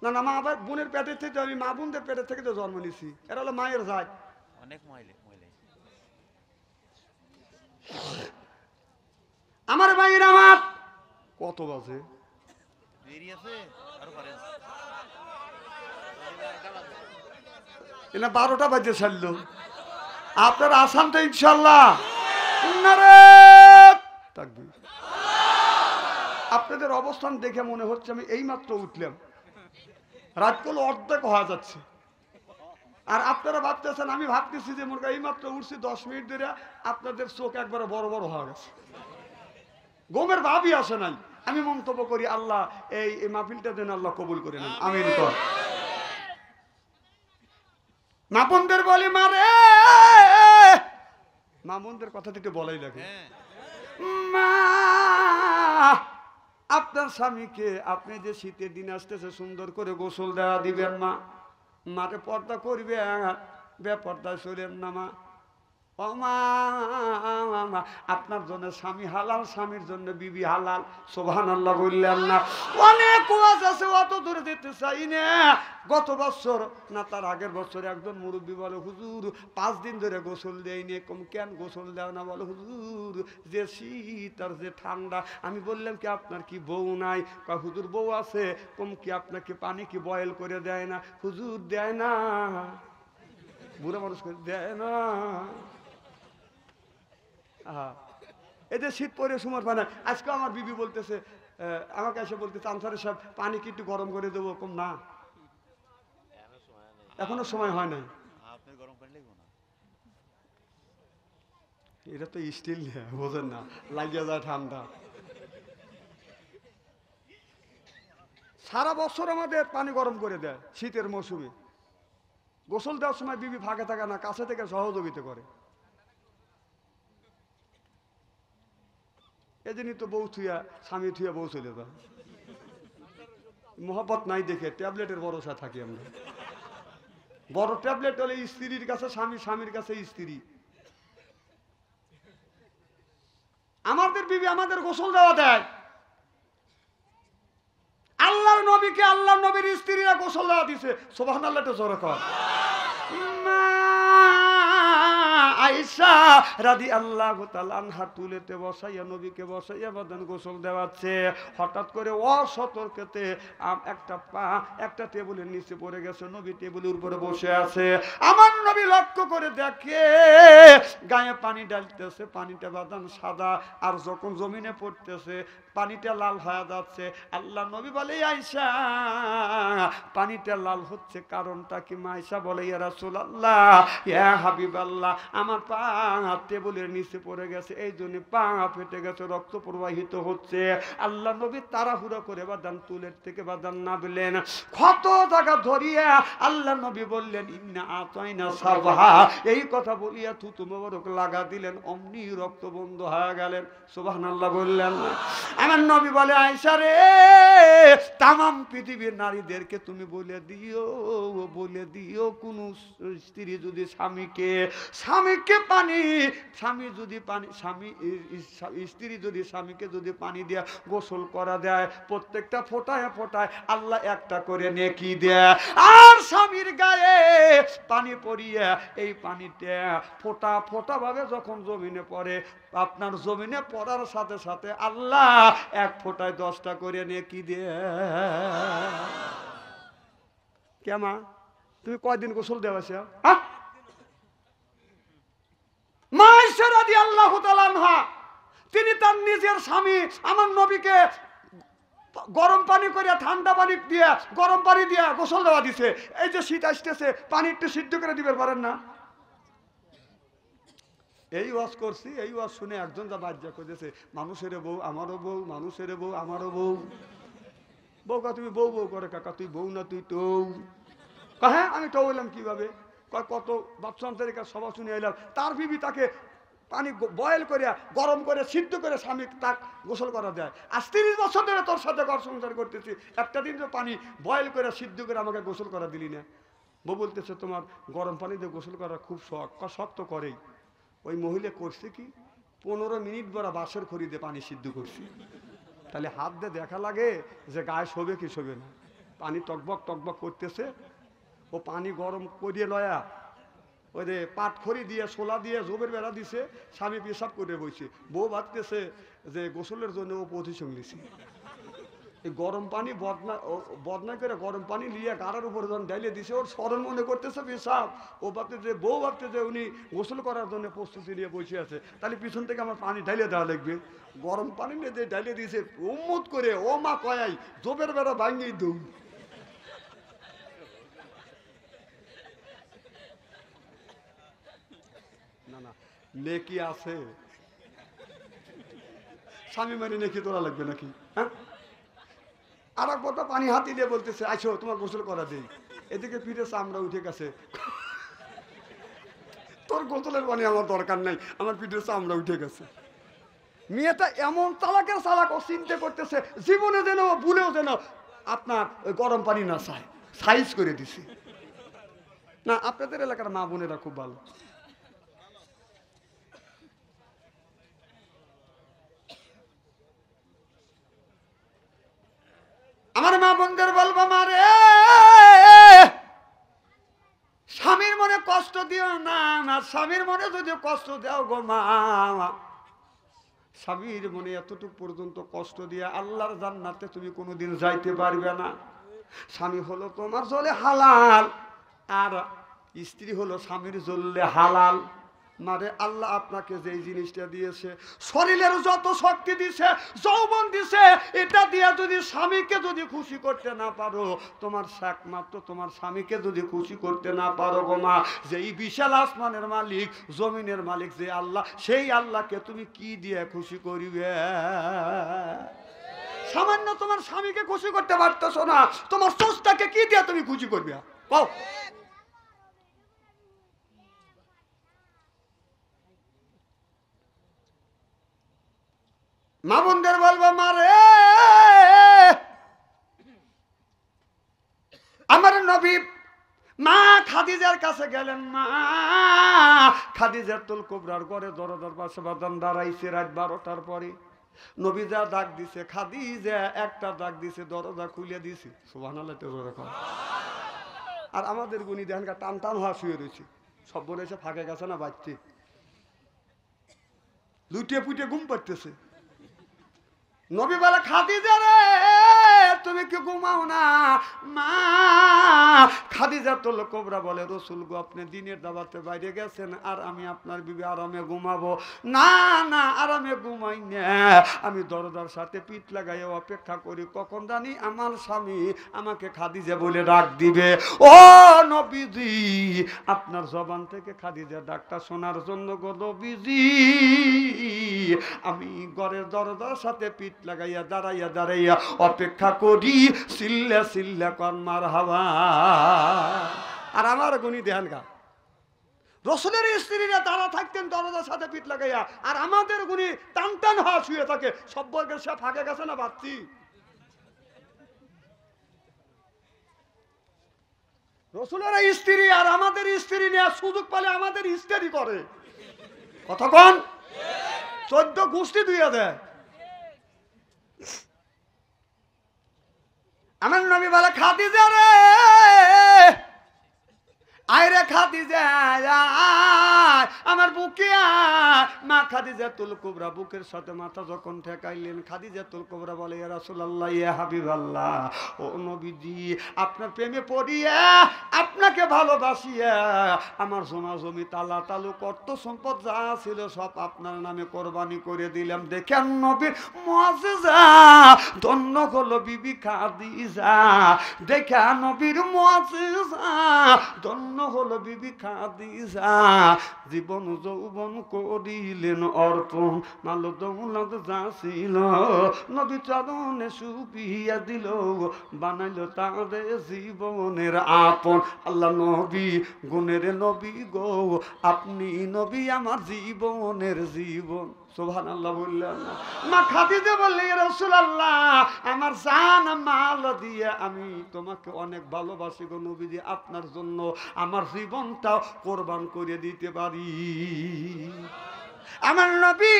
না না, মা আবার বোনের পেটের থেকে, আমি মা বোনদের পেটের থেকে তো জন্ম নিছি, এরা হলো মায়ের জাত। অনেক আমার ভাইয়ের, আমার কত বাজে? এটা 12টা বাজে ছাড়লো। আপনার আসাম তো ইনশাল্লাহ আপনাদের অবস্থান দেখে মনে হচ্ছে আমি এইমাত্র উঠলাম, রাতগুলো অর্ধেক হওয়া যাচ্ছে। আর আপনারা ভাবতেছেন, আমি ভাবতেছি যে মোর এইমাত্র উঠছি, 10 মিনিট ধরে আপনাদের চোখ একবারে বড় বড় হয়ে গেছে, ঘুমের ভাবই আসে নাই। আমি মন্তব্য করি, আল্লাহ এই মাহফিলটা যেন আল্লাহ কবুল করে নেন, আমিন। তো মা বোনদের বলি, মারে মা বোনদের কথা থেকে বলাই লাগে, মা আপনার স্বামীকে আপনি যে শীতের দিন আসতেছে সুন্দর করে গোসল দেওয়া দিবেন, মা মারে পর্দা করবে, বেপর্দায় চলেন না মা। ও মা, আপনার জন্য স্বামী হালাল, স্বামীর জন্য বিবি হালাল। সুবহানাল্লাহ বললেন না? অনেক ওয়াজ আছে, অত দূরে যেতে চাই না। গত বছর না তার আগের বছর একজন মুরব্বী বলে, হুজুর 5 দিন ধরে গোসল দেয়নি। কম কেন গোসল দেও না? বলে হুজুর যে শীত আর যে ঠান্ডা। আমি বললাম কি আপনার কি বউ নাই? কয় হুজুর বউ আছে। কম কি আপনাকে পানি কি বয়েল করে দেয় না? হুজুর দেয় না, বুড়া মানুষ করে দেয় না। এদের শীত পরে সময় পায় না। আজকে আমার বিবি বলতেছে, আমাকে এসে বলতেছে, আনসারি সাহেব পানি কি একটু গরম করে দেবো? কম না, এখনো সময় হয় নাই। এটা তো স্টিল বোঝেন না, লাগিয়ে যায় ঠান্ডা। সারা বছর আমাদের পানি গরম করে দেয় শীতের মৌসুমে। গোসল দেওয়ার সময় বিবি ফাঁকে থাকে না, কাছে থেকে সহযোগিতা করে। এজন্যই তো বউ থুয়া, স্বামী থুয়া বউ চলে যায়। মহব্বত নাই দেখে ট্যাবলেটের ভরসা থাকি আমরা। বড় ট্যাবলেট হলে স্ত্রীর কাছে স্বামী, স্বামীর কাছে স্ত্রী। আমাদের বিবি আমাদের গোসল দেওয়া দেয়। আল্লাহর নবীকে আল্লাহর নবীর স্ত্রীরা গোসল দেওয়া দিছে। সুবহানাল্লাহ, একটু জোরে কর। আয়েশা রাদিয়াল্লাহু তাআলা আনহা তুলেতে বসাইয়া নবীকে বসাইয়া বাদান গোসল দেওয়াচ্ছে। হঠাৎ করে অসতর্কতে একটা টেবিলের নিচে পড়ে গেছে। নবী টেবিলের উপরে বসে আছে। আমার নবী লক্ষ্য করে দেখে গায়ে পানি ঢালতেছে, পানিটা বাদান সাদা, আর যখন জমিনে পড়তেছে পানিটা লাল হয়ে যাচ্ছে। আল্লাহ নবী বলে আয়েশা পানিটা লাল হচ্ছে কারণটা কি? আয়েশা বলে ইয়া রাসূলুল্লাহ, ইয়া হাবিবাল্লাহ, আমার পা টেবিলের নিচে পড়ে গেছে, এই জন্য পা ফেটে গেছে, রক্ত প্রবাহিত হচ্ছে। আল্লাহ নবী তাড়াহুড়ো করে বাদান তুলের থেকে বাদান নামলেন। ক্ষত জায়গা ধরিয়া আল্লাহ নবী বললেন ইন্না আতাইনা সাবহা, এই কথা বলিয়া থুতু মোবারক লাগা দিলেন, অমনি রক্ত বন্ধ হয়ে গেলেন। সুবহানাল্লাহ বললেন। আমার নবী বলে আয়েশা রে, তামাম পৃথিবীর নারীদেরকে তুমি বলে দিও কোন স্ত্রী যদি স্বামীকে পানি, স্ত্রী যদি স্বামীকে যদি পানি দিয়ে গোসল করা দেয়, প্রত্যেকটা ফোঁটায় ফোঁটায় আল্লাহ একটা করে নেকি দেয়। আর স্বামীর গায়ে পানি পড়িয়া এই পানিটা ফোঁটা ফোঁটা ভাবে যখন জমিনে পড়ে, আপনার জমিনে পড়ার সাথে সাথে আল্লাহ এক ফোঁটায় 10টা করে নেকি দেয়। কেমা তুমি কয়দিন গোসল দেওয়াছে? মা আয়েশা রাদিয়াল্লাহু তাআলা আনহা তিনি তার নিজের স্বামী আমার নবীকে গরম পানি করে ঠান্ডা পানি দিয়ে গরম পানি দিয়ে গোসল দেওয়া দিছে। এই যে শীত আসতেছে, পানি একটু সিদ্ধ করে দিবে পারেন না? এই ওয়াজ করছি, এই ওয়াজ শুনে একজন যা বাজ্যা করেছে, মানুষের বউ আমারও বউ, মানুষের বউ আমারও বউ। বউ কা তুমি বউ বউ করে কাকা, তুই বউ না তুই তো? হ্যাঁ আমি তো বললাম কিভাবে? কত বাচ্চান্তরিকা সভা শুনে এলাম, তার বিবি তাকে পানি বয়েল করে গরম করে সিদ্ধ করে স্বামী তাক গোসল করা যায়। আর 30 বছর ধরে তোর সাথে ঘর সংসার করতেছি, একটা দিন তো পানি বয়েল করে সিদ্ধ করে আমাকে গোসল করা দিলি না। বউ বলতেছে তোমার গরম পানি দিয়ে গোসল করা খুব শখ তো করেই। ওই মহিলা করছে কি 15 মিনিট বড় বাসের খড়িতে পানি সিদ্ধ করছি। তাহলে হাত দিয়ে দেখা লাগে যে গায়ে শোবে কি শোবে না। পানি টকবক টকবক করতেছে, ও পানি গরম করিয়ে লয়া ওই যে পাটখড়ি দিয়ে সোলা দিয়ে জোবের বেড়া দিছে, স্বামী পেশাব করে বইছে। বউ ভাবতেছে যে গোসলের জন্য ও পজিশন নিছি। এই গরম পানি বদনা করে গরম পানি নিয়ে গাড়ার উপরে যখন ডাইলে দিছে, ওর স্মরণ মনে করতেছে পেশাব। ও ভাবতেছে, বউ ভাবতেছে উনি গোসল করার জন্য প্রস্তুতি নিয়ে বসে আছে, তাহলে পিছন থেকে আমার পানি ঢাইলে দেওয়া লাগবে। গরম পানি নিয়ে যে ডাইলে দিয়েছে উম্মুত করে ও মা কয়াই জোবের বেড়া ভাঙিয়ে দৌড়। না না নেকি আছে, স্বামী মানে নেকি তোলা লাগবে নাকি? হ্যাঁ, আর এক কথা পানি হাতি দিয়ে বলতেছে আইসো তোমার গোসল করা দেই। এদিকে পিঠে চামড়া উঠে গেছে, তোর গোসলের পানি আমার দরকার নাই, আমার পিঠে চামড়া উঠে গেছে। মেয়েটা এমন চালাকের চালাক, ও চিন্তা করতেছে জীবনে যেন ভুলেও যেন আপনার গরম পানি না চায়, সাইজ করে দিছে। না আপনাদের এলাকার মা বোনেরা খুব ভালো। আমার মা বোনদের বলবো মারে স্বামীর মনে কষ্ট দিও না, স্বামীর মনে যদি কষ্ট দাও গো মা, স্বামীর মনে এতটুকু পর্যন্ত কষ্ট দিয়ে আল্লাহর জান্নাতে তুমি কোনোদিন যাইতে পারবে না। স্বামী হলো তোমার জলে হালাল, আর স্ত্রী হলো স্বামীর জলে হালাল। মারে আল্লাহ আপনাকে যেই জিনিসটা দিয়েছে, শরীরের যত শক্তি দিছে, যৌবন দিছে, এটা দিয়ে যদি স্বামীকে যদি খুশি করতে না পারো, তোমার একমাত্র তোমার স্বামীকে যদি খুশি করতে না পারো গো মা, যেই বিশাল আসমানের মালিক জমিনের মালিক যে আল্লাহ, সেই আল্লাহকে তুমি কি দিয়ে খুশি করিবে? সামান্য তোমার স্বামীকে খুশি করতে পারতেছো না, তোমার স্রষ্টাকে কি দিয়ে তুমি খুশি করবে? কও। মা বোনদের বলবো মারে আমার নবী মা খাদিজার কাছে গেলেন। মা খাদিজার তুল কুবরার ঘরে দরজার পাশে বাদান দাঁড়াইছে রাত 12টার পরে। নবী যা ডাক দিছে, খাদিজা একটা ডাক দিছে, দরজা খুলে দিছে। সুবহানাল্লাহ। আর আমাদের গুণী দেখেন টান টান হওয়া শুয়ে রয়েছে, সব বলে এসে ফাঁকে গেছে না বাচ্চি। লুটিয়ে পুটিয়ে ঘুম পাড়তেছে। নবী বলে খাদিজা রে তুমি কি ঘুমাও না? মা খাদিজাতুল কুবরা বলে রাসূল গো আপনি দিনের দাওয়াতে বাইরে গেছেন আর আমি আপনার বিবি আরামে ঘুমাবো? না না আরামে ঘুমাই না, আমি দরজার সাথে পিঠ লাগাইয়া অপেক্ষা করি কখন জানি আমার স্বামী আমাকে খাদিজা বলে ডাক দিবে। ও নবীজি আপনার জবান থেকে খাদিজা ডাকটা শোনার জন্য গো নবীজি আমি ঘরের দরজার সাথে পিঠ লাগাইয়া দাঁড়াইয়া দাঁড়াইয়া অপেক্ষা করি। সিল্লা সিল্লা কর মারহাবা। আর আমার গুণী দেহান গা রসুলের স্ত্রীরা তারা থাকতেন দরজার সাথে পিঠ লাগাইয়া, আর আমাদের গুণী টান টান হওয়া শুয়ে থাকে। সব বর্গের সে ফাঁকে গেছে না বাচ্চি। রসুলের স্ত্রী আর আমাদের স্ত্রী নিয়ে সুযোগ পালে আমাদের স্ত্রী করে কতক্ষণ 14 গোষ্ঠী দুইয়া দেয়। আমার নবী বলে খাদিজা রে আইরে খাদিজা আমার বুকে মা খাদিজাতুল কুবরা বুকের সাথে মাথা যখন ঠেকাইলেন খাদিজাতুল কুবরা বলে ইয়া রাসূলুল্লাহ ইয়া হাবিবাল্লাহ ও নবীজি আপনার প্রেমে পড়িয়া আপনাকে ভালোবাসিয়া আমার সোনা জমি তালা তালুক অর্থ সম্পদ যা ছিল সব আপনার নামে কোরবানি করে দিলাম। দেখেন নবীর মুআজিজা ধন্য হলো বিবি খাদিজা। দেখে নবীর মুআজিজা ধন্য হলো বিবি খাদিজা। জীবন যৌবন করিলেন অর্পণ মাল দৌলত যা ছিল নবী চরণে সুপিয়া দিল বানাইল তাদের জীবনের আপন। আল্লাহ নবী গুণের নবী গো আপনি নবী আমার জীবনের জীবন। সুবহানাল্লাহ বললেন না? মা খাদিজা বললেন ইয়া রাসূলুল্লাহ আমার জান মাল দিয়ে আমি তোমাকে অনেক ভালোবাসি গো নবীজি, আপনার জন্য আমার জীবনটা কোরবান করে দিতে পারি। আমার নবী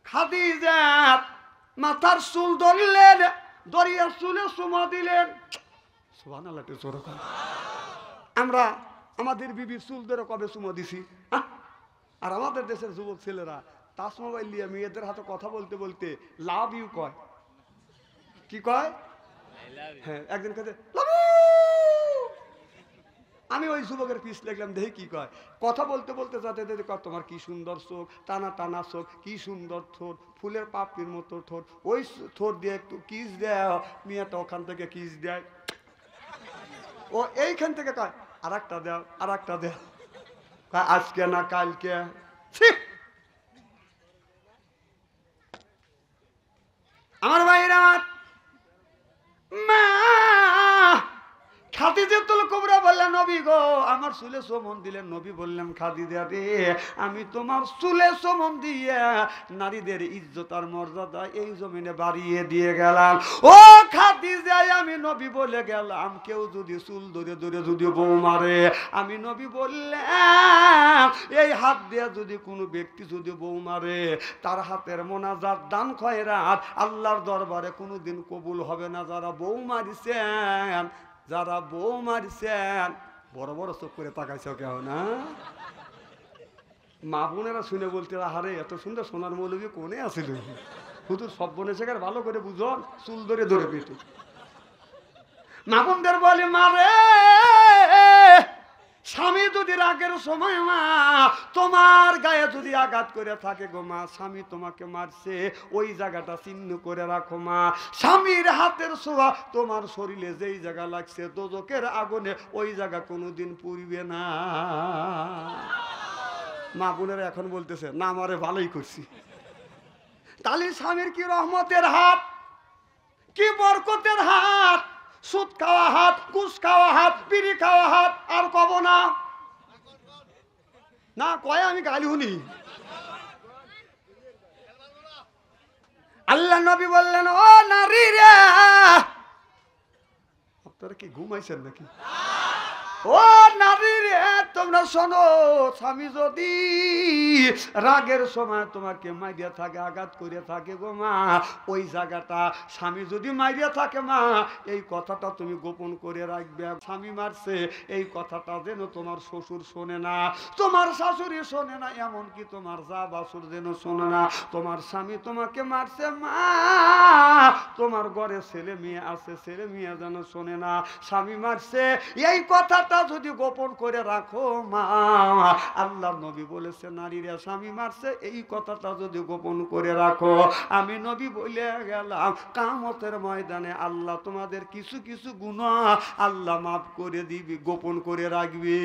খাদিজা মাথার চুল ধরলেন, দরিয়া চুলে চুমা দিলেন। সুবহানাল্লাহ জোরে বলেন। আমরা আমাদের বিবির চুল ধরে কবে চুমা দিছি? আর আমাদের দেশের যুবক ছেলেরা টাচ মোবাইল নিয়ে মেয়েদের হাতে কথা বলতে বলতে লাভ ইউ কয়। কি কয়? হ্যাঁ একদিন কাছে আমি ওই যুবকের পিস লিখলাম দেখি কি কয়। কথা বলতে বলতে যাতে দেখে কয় তোমার কি সুন্দর চোখ, টানা টানা চোখ, কি সুন্দর ঠোঁট, ফুলের পাপড়ির মতো ঠোঁট, ওই ঠোঁট দিয়ে একটু কিস দেয়। মেয়েটা ওখান থেকে কিস দেয়, ও এইখান থেকে কয় আর একটা দেও আর একটা দেও, আজকে না কালকে। আমার ভাইরা মা খাদিজাতুল কুবরা বললেন নবী গো আমার চুলে চুমন দিলেন। নবী বললেন খাদিজা রে আমি তোমার চুলে চুমন দিয়ে নারীদের ইজ্জত আর মর্যাদা এই জমিনে বাড়িয়ে দিয়ে গেলাম। ও খাদিজা আমি নবী বলে গেলাম কেউ যদি চুল ধরে ধরে যদি বউ মারে আমি নবী বললাম এই হাত দিয়ে যদি কোনো ব্যক্তি যদি বউ মারে তার হাতের মোনাজাত দান খয়রাত আল্লাহর দরবারে কোনোদিন কবুল হবে না। যারা বউ মারিছেন যারা বউ মারছেন বড় বড় চোখ করে তাকাইছ কেউ না? মা বোনেরা শুনে বলতে আহারে এত সুন্দর সোনার মৌলবী কোনে আছিল হুজুর সব বোনের শেখার ভালো করে বুঝন চুল ধরে ধরে পেটে। মা বোনদের বলে মারে স্বামী যদি রাগের সময় মা তোমার গায়ে যদি আঘাত করে থাকে গো মা স্বামী তোমাকে মারছে ওই জায়গাটা চিহ্ন করে রাখো মা। স্বামীর হাতের ছোঁয়া তোমার শরীরে যেই জায়গা লাগছে দোজখের আগুনে ওই জায়গা কোনোদিন পুড়বে না। মা বোনেরা এখন বলতেছে না আমারে ভালোই করছি। তাহলে স্বামীর কি রহমতের হাত, কি বরকতের হাত, সুদ খাওয়া হাত, ঘুষ খাওয়া হাত, বিড়ি খাওয়া হাত আর কব না না কয় আমি গালি শুনি। আল্লাহ নবী বললেন ও নারী রে আপনারা কি ঘুমাইছেন নাকি? ও নারী রে তোমরা শোনো, স্বামী যদি রাগের সময় তোমাকে মাইরিয়া থাকে, আঘাত করে থাকে গো মা, ওই জায়গাটা স্বামী যদি মাইরিয়া থাকে মা, এই কথাটা তুমি গোপন করে রাখবে। স্বামী মারছে এই কথাটা যেন তোমার শ্বশুর শোনে না, তোমার শাশুড়ি শোনে না, এমনকি তোমার যা বাসুর যেন শোনে না। তোমার স্বামী তোমাকে মারছে মা, তোমার ঘরে ছেলে মেয়ে আছে, ছেলে মেয়ে যেন শোনে না স্বামী মারছে, এই কথাটা যদি গোপন করে রাখো মা। আল্লাহ নবী বলেছে নারীরা স্বামী মারছে এই কথাটা যদি গোপন করে রাখো, আমি নবী বলে গেলাম কিয়ামতের ময়দানে আল্লাহ তোমাদের কিছু কিছু গুনাহ আল্লাহ মাফ করে দিবি, গোপন করে রাখবি।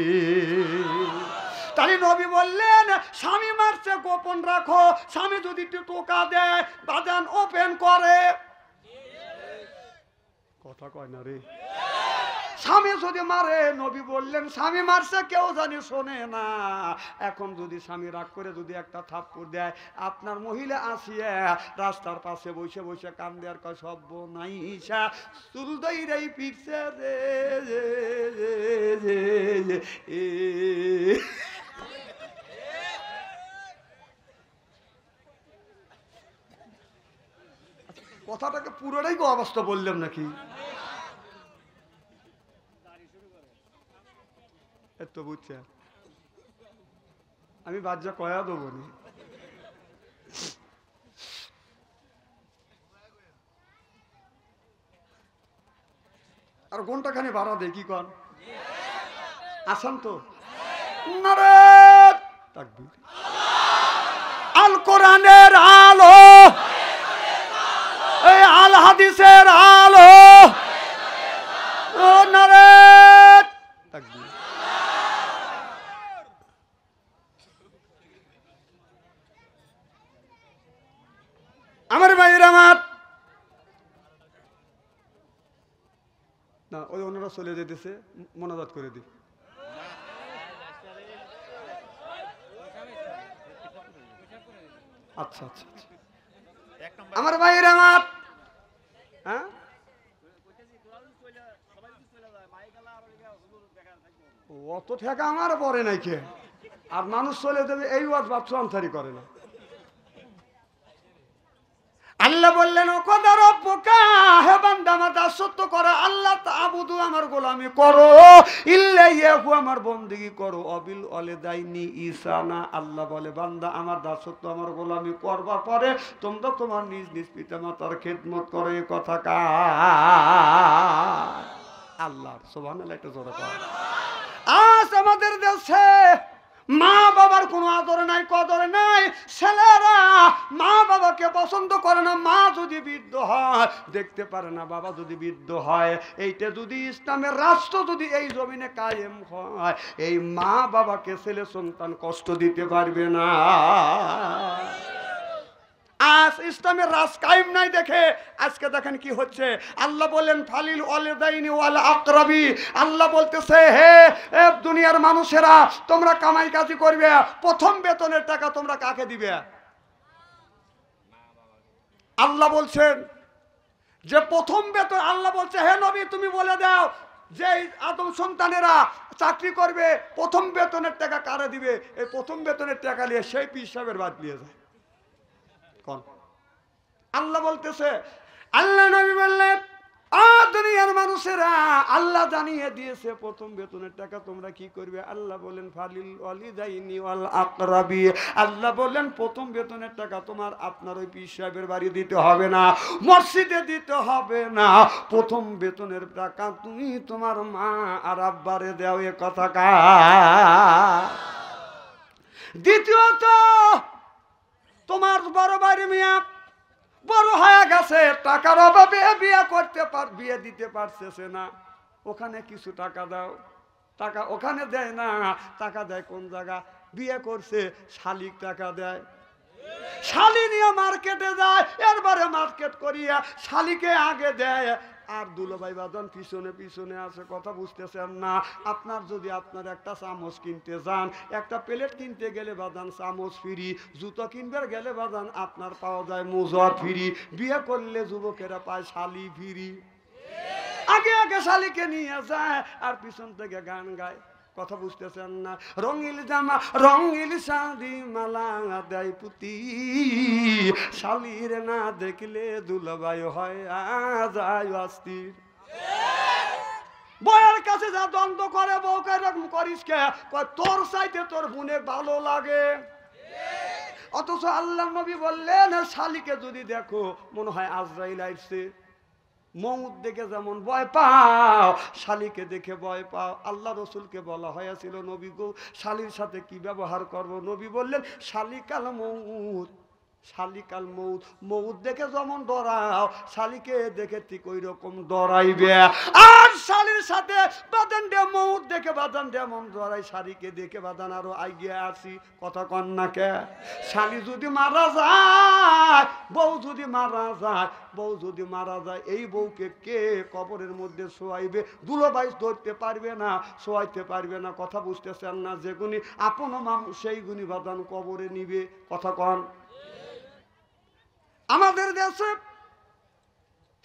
তাই নবী বললেন স্বামী মারছে গোপন রাখো। স্বামী যদি একটু টোকা দেয়, বাজান ওপেন করে, কথা কয় না রে, স্বামী যদি মারে, নবী বললেন স্বামী মারছে কেউ জানি শোনে না। এখন যদি স্বামী রাগ করে যদি একটা থাপ্পড় দেয়, আপনার মহিলা আসিয়া রাস্তার পাশে বসে বসে কান্দে আর কয় সর্বনাশা চুল দইরাই পিটছে রে। কথাটাকে পুরোটাই গো অবস্থা বললাম নাকি? এত বুঝছে আমি বাচ্চা কয়া দেবো নি। আর ঘন্টাখানি ভাড়া দেয় কি কন আসান তো নারে তাকবীর। আল কোরআনের আলো, এই আল হাদিসের আলো, ও নারে তাকবীর। আমার ভাইয়ের আমার না, ওই ওনারা চলে যেতেছে, মোনাজাত করে দি। আচ্ছা আচ্ছা আমার ভাইয়ের আমার, হ্যাঁ অত ঠেকা আমার পরে নাই কে, আর মানুষ চলে যাবে এই ওয়াজ বাচ্চা আনসারি করে না। আল্লাহ বললেন ও কদার পোকা, হে বান্দা আমার দাসত্ব করো, আল্লাহ তাবুদু আমার গোলামি করো, ইল্লাহু আমার বন্দেগী করো, অবিল ওয়ালিদাইনি ইহসানা। আল্লাহ বলে বান্দা আমার দাসত্ব আমার গোলামি করবা পরে তোমরা তোমার নিজ নিজ পিতামাতার খেদমত করো। এই কথা কার? আল্লাহর। সুবহানাল্লাহ, একটু জোরে কর। আজ আমাদের দেশে মা বাবার কোনো আদর নাই, কদর নাই। ছেলেরা মা বাবাকে পছন্দ করে না। মা যদি বৃদ্ধ হয় দেখতে পারে না, বাবা যদি বৃদ্ধ হয়, এইটা যদি ইসলামের রাষ্ট্র যদি এই জমিনে কায়েম হয়, এই মা বাবাকে ছেলে সন্তান কষ্ট দিতে পারবে না। আজ ইসলামের রাজ কায়েম নাই দেখে আজকে দেখেন কি হচ্ছে। আল্লাহ বলেন ফালিল ওয়ালিদাইনি ওয়াল আকরাবি। আল্লাহ বলতেছে হে দুনিয়ার মানুষেরা, তোমরা কামাই কাজি করবে, প্রথম বেতনের টাকা তোমরা কাকে দিবে? আল্লাহ বলছেন যে প্রথম বেতন, আল্লাহ বলছে হে নবী তুমি বলে দাও যে আদম সন্তানেরা চাকরি করবে, প্রথম বেতনের টাকা কারে দিবে? এই প্রথম বেতনের টাকা নিয়ে সেই পীর সাহেবের বাদ নিয়ে যায়। আল্লাহ বলতেছে, আল্লাহ নবী বললেন দুনিয়ার মানুষেরা আল্লাহ জানিয়ে দিয়েছে প্রথম বেতনের টাকা তোমরা কি করবে। আল্লাহ বলেন ফালিল ওয়ালিদাইনি ওয়াল আকরাবি। আল্লাহ বলেন প্রথম বেতনের টাকা তোমার আপনার ওই পীর সাহেবের বাড়ি দিতে হবে না, মসজিদে দিতে হবে না, প্রথম বেতনের টাকা তুমি তোমার মা আর আব্বারে দাও। এ কথা কার? দ্বিতীয়ত তোমার বড় বাড়ি মিয়া বড় হয়ে গেছে, টাকার অভাবে বিয়ে দিতে পারতেছে না, ওখানে কিছু টাকা দাও। টাকা ওখানে দেয় না, টাকা দেয় কোন জায়গা? বিয়ে করছে শালিক টাকা দেয়, শালি নিয়ে মার্কেটে যায়, এরবারে মার্কেট করিয়া শালিকে আগে দেয়, আর দুলাভাই বাজান পিছনে পিছনে আছে। কথা বুঝতেছেন না? আপনার যদি আপনার একটা চামচ কিনতে যান, একটা প্লেট কিনতে গেলে বাজান চামচ ফ্রি, জুতো কিনবে গেলে বাজান আপনার পাওয়া যায় মোজা ফ্রি, বিয়ে করলে যুবকেরা পায় শালি ফ্রি। আগে আগে শালিকে নিয়ে যায় আর পিছন থেকে গান গায়, কথা বুঝতেছেন না? রঙিল জামা রঙিল শাড়ি মালা দেয় পুতি, শালির না দেখলে দুলাভাই হয় যায় অস্থির। বউয়ের কাছে যা দ্বন্দ্ব করে, বউকে এরকম করিস কে? তোর চাইতে তোর বোনে ভালো লাগে। অথচ আল্লাহ নবী বললেন শালিকে যদি দেখো মনে হয় আজরাইল আইছে। মউত দেখে যেমন ভয় পাও, শালিকে দেখে ভয় পাও। আল্লাহ রসুলকে বলা হয়েছিল, নবী গো শালির সাথে কি ব্যবহার করব? নবী বললেন শালিকাল মউত, শালিকাল মউত। মউত দেখে যেমন ডরাও, শালিকে দেখে ঠিক ওই রকম ডরাইবে। আর শালির সাথে বাদান দে মউত দেখে বাদান যেমন ডরাই, শালিকে দেখে বাদান আরো আগে আসি। কথা কন না কে? শালি যদি মারা যায়, বউ যদি মারা যায়, বউ যদি মারা যায়, এই বউকে কে কবরের মধ্যে শোয়াইবে? দুলাভাই ধরতে পারবে না, শোয়াইতে পারবে না। কথা বুঝতেছেন না? যেগুনি আপন মানুষ সেই গুণী বাদান কবরে নিবে। কথা কন। আমাদের দেশে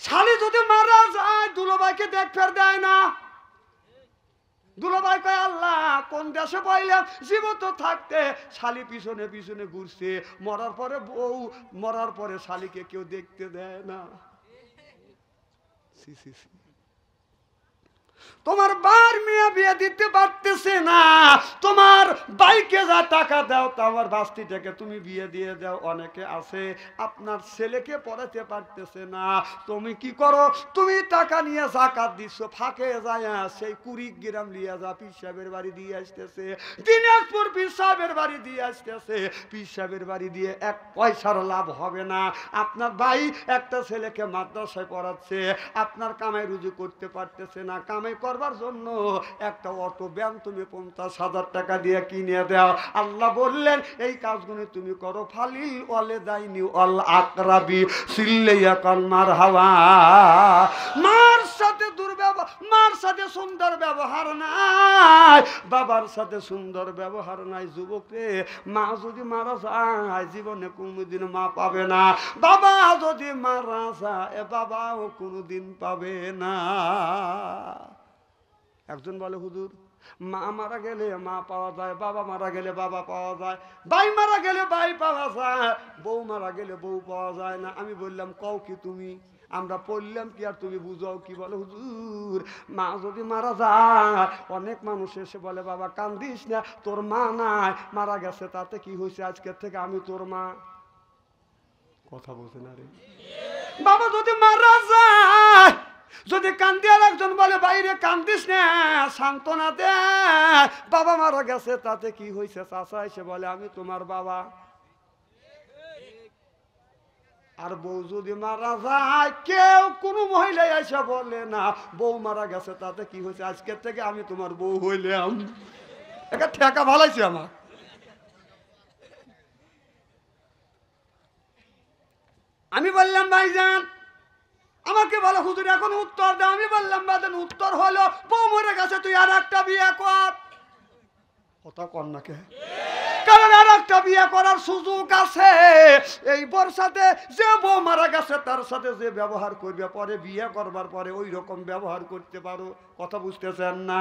শালি যদি মারা যায়, দুলাভাইকে দেখ ফের দেয় না। দুলাভাই কয় আল্লাহ কোন দেশে পাইলাম, জীবিত থাকতে শালি পিছনে পিছনে ঘুরছে, মরার পরে বউ, মরার পরে শালিকে কেউ দেখতে দেয় না। সি সি সি। তোমার বার মেয়ে বিয়ে দিতে পারতেছে না, তোমার বাইকে যা টাকা দাও তা আমার বাস্তিটাকে তুমি বিয়ে দিয়ে দাও। অনেকে আছে আপনার ছেলেকে পড়াতে পারতেছে না, তুমি কি করো? তুমি টাকা নিয়ে জাকাত দিচ্ছ, ফাঁকে যায় সেই 20 গ্রাম লিয়ে যা পীর সাহেবের বাড়ি দিয়ে আসতেছে, দিনাজপুর পীর সাহেবের বাড়ি দিয়ে আসতেছে। পীর সাহেবের বাড়ি দিয়ে 1 পয়সার লাভ হবে না। আপনার ভাই একটা ছেলেকে মাদ্রাসায় পড়াচ্ছে, আপনার কামাই রুজি করতে পারতেছে না। কামাই করবার জন্য একটা অটো ব্যান তুমি 50,000 টাকা দিয়ে কিনে দাও। আল্লাহ বললেন এই কাজগুলো তুমি করো। ফালিল ওয়ালে দাইনি ওয়াল আকরাবি সিল্লাইয়া কান মারহাবা। মার সাথে দুর্ব্যবহার, মার সাথে সুন্দর ব্যবহার নাই, বাবার সাথে সুন্দর ব্যবহার নাই। যুবকরে, মা যদি মারা যায় জীবনে কোনোদিন মা পাবে না। বাবা যদি মারা যায় বাবাও কোনোদিন পাবে না। একজন বলে হুজুর মা মারা গেলে মা পাওয়া যায়, বাবা মারা গেলে বাবা পাওয়া যায়, ভাই মারা গেলে ভাই পাওয়া যায়, বউ মারা গেলে বউ পাওয়া যায় না। আমি বললাম কও কি তুমি? আমরা পড়লাম কি আর তুমি বুঝাও কি? বলে হুজুর মা যদি মারা যায়, অনেক মানুষ এসে বলে বাবা কান্দিস না, তোর মা নাই, মারা গেছে, তাতে কি হয়েছে? আজকের থেকে আমি তোর মা। কথা বলছে না রে বাবা। যদি মারা যায়, যদি কান্দি, আর একজন বলে বাইরে কান্দিস না, সান্ত্বনা দে, বাবা মারা গেছে, তাতে কি হয়েছে? চাচা এসে বলে আমি তোমার বাবা। আর বউ যদি মারা যায়, কেউ কোনো মহিলা এসে বলে না বউ মারা গেছে, তাতে কি হয়েছে? আজকের থেকে আমি তোমার বউ হইলাম। একটা ঠেকা ভালাইছে আমার। আমি বললাম ভাইজান, আমাকে বলো হুজুর এখন উত্তর দাও। আমি বললাম বাদেন উত্তর হলো বউ মরে গেছে, তুই আর একটা বিয়ে কর। কথা কর না কে? কারণ আর একটা বিয়ে করার সুযোগ আছে। এই বর্ষাতে যে বউ মারা গেছে তার সাথে যে ব্যবহার করবে, পরে বিয়ে করবার পরে ওই রকম ব্যবহার করতে পারো। কথা বুঝতেছেন না?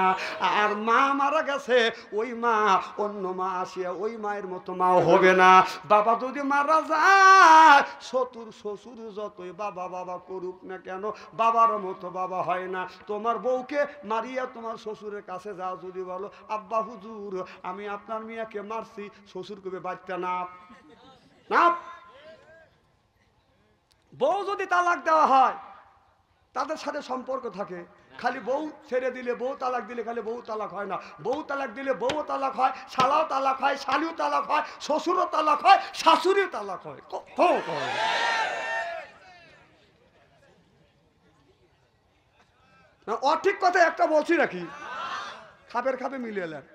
আর মা মারা গেছে, ওই মা অন্য মা আসিয়া ওই মায়ের মতো মাও হবে না। বাবা যদি মারা যায়, শ্বশুর যতই বাবা বাবা করুক না কেন, বাবার মতো বাবা হয় না। তোমার বউকে মারিয়া তোমার শ্বশুরের কাছে যাও, যদি বলো আব্বা হুজুর আমি আপনার মিয়াকে মারছি, শ্বশুর কবে বাচ্চা না না। বউ যদি তালাক দেওয়া হয়, তাদের সাথে সম্পর্ক থাকে। খালি বউ ছেড়ে দিলে বউ তালাক দিলে খালি বউ তালাক হয় না, বউ তালাক দিলে বউ তালাক হয়, শালাও তালাক হয়, শালিও তালাক হয়, শ্বশুরও তালাক হয়, শাশুড়িও তালাক হয়। অঠিক কথা একটা বলছি নাকি? খাপের খাপে মিলিয়ে এলেন।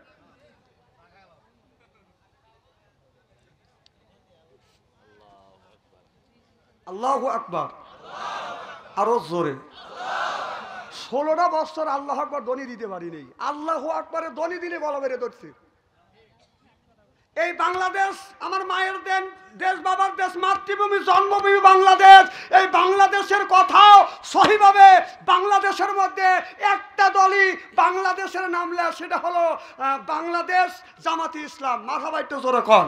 আল্লাহু আকবার, আরো জোরে। 16টা বছর আল্লাহু আকবার ধ্বনি দিতে পারি নেই। আল্লাহু আকবারে ধ্বনি দিলে বলা বেড়ে ধরছে। এই বাংলাদেশ আমার মায়ের দেশ, বাবার দেশ, মাতৃভূমি, জন্মভূমি বাংলাদেশ। এই বাংলাদেশের কথাও সহিভাবে বাংলাদেশের মধ্যে একটা দলই বাংলাদেশের নামলে, সেটা হলো বাংলাদেশ জামাতি ইসলাম। মারহাবা একটু জোরে কন।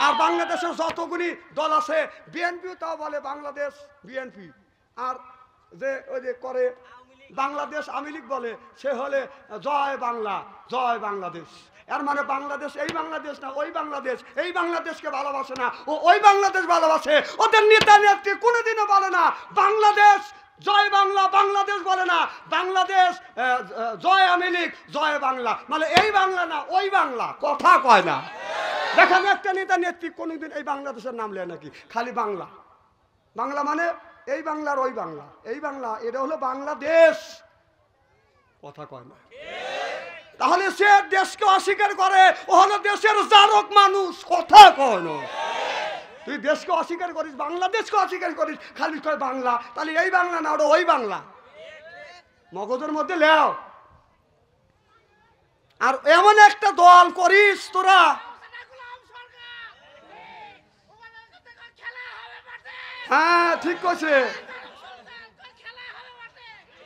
আর বাংলাদেশের যতগুলি দল আছে, বিএনপিও তাও বলে বাংলাদেশ বিএনপি। আর যে ওই যে করে বাংলাদেশ আওয়ামী লীগ বলে, সে হলে জয় বাংলা, জয় বাংলাদেশ। এর মানে বাংলাদেশ এই বাংলাদেশ না, ওই বাংলাদেশ। এই বাংলাদেশকে ভালোবাসে না, ও ওই বাংলাদেশ ভালোবাসে। ওদের নেতা নেত্রী কোনোদিনও বলে না বাংলাদেশ জয় বাংলা, বাংলাদেশ বলে না বাংলাদেশ জয় আওয়ামী লীগ, জয় বাংলা। মানে এই বাংলা না, ওই বাংলা, কথা কয় না। দেখেন একটা নেতা নেত্রী কোনোদিন এই বাংলাদেশের নাম লেয় নাকি? খালি বাংলা। বাংলা মানে এই বাংলার ওই বাংলা, এই বাংলা, এটা হলো বাংলাদেশ, কথা কয় না। তাহলে সে দেশকে অস্বীকার করে, ও হলো দেশের জারক মানুষ, কথা কয় না। তুই দেশকে অস্বীকার করিস, বাংলাদেশকে অস্বীকার করিস, খালি কয় বাংলা, তাহলে এই বাংলা না, ওটা ওই বাংলা। মগজের মধ্যে লেও। আর এমন একটা দল করিস তোরা, হ্যাঁ ঠিক কইছে।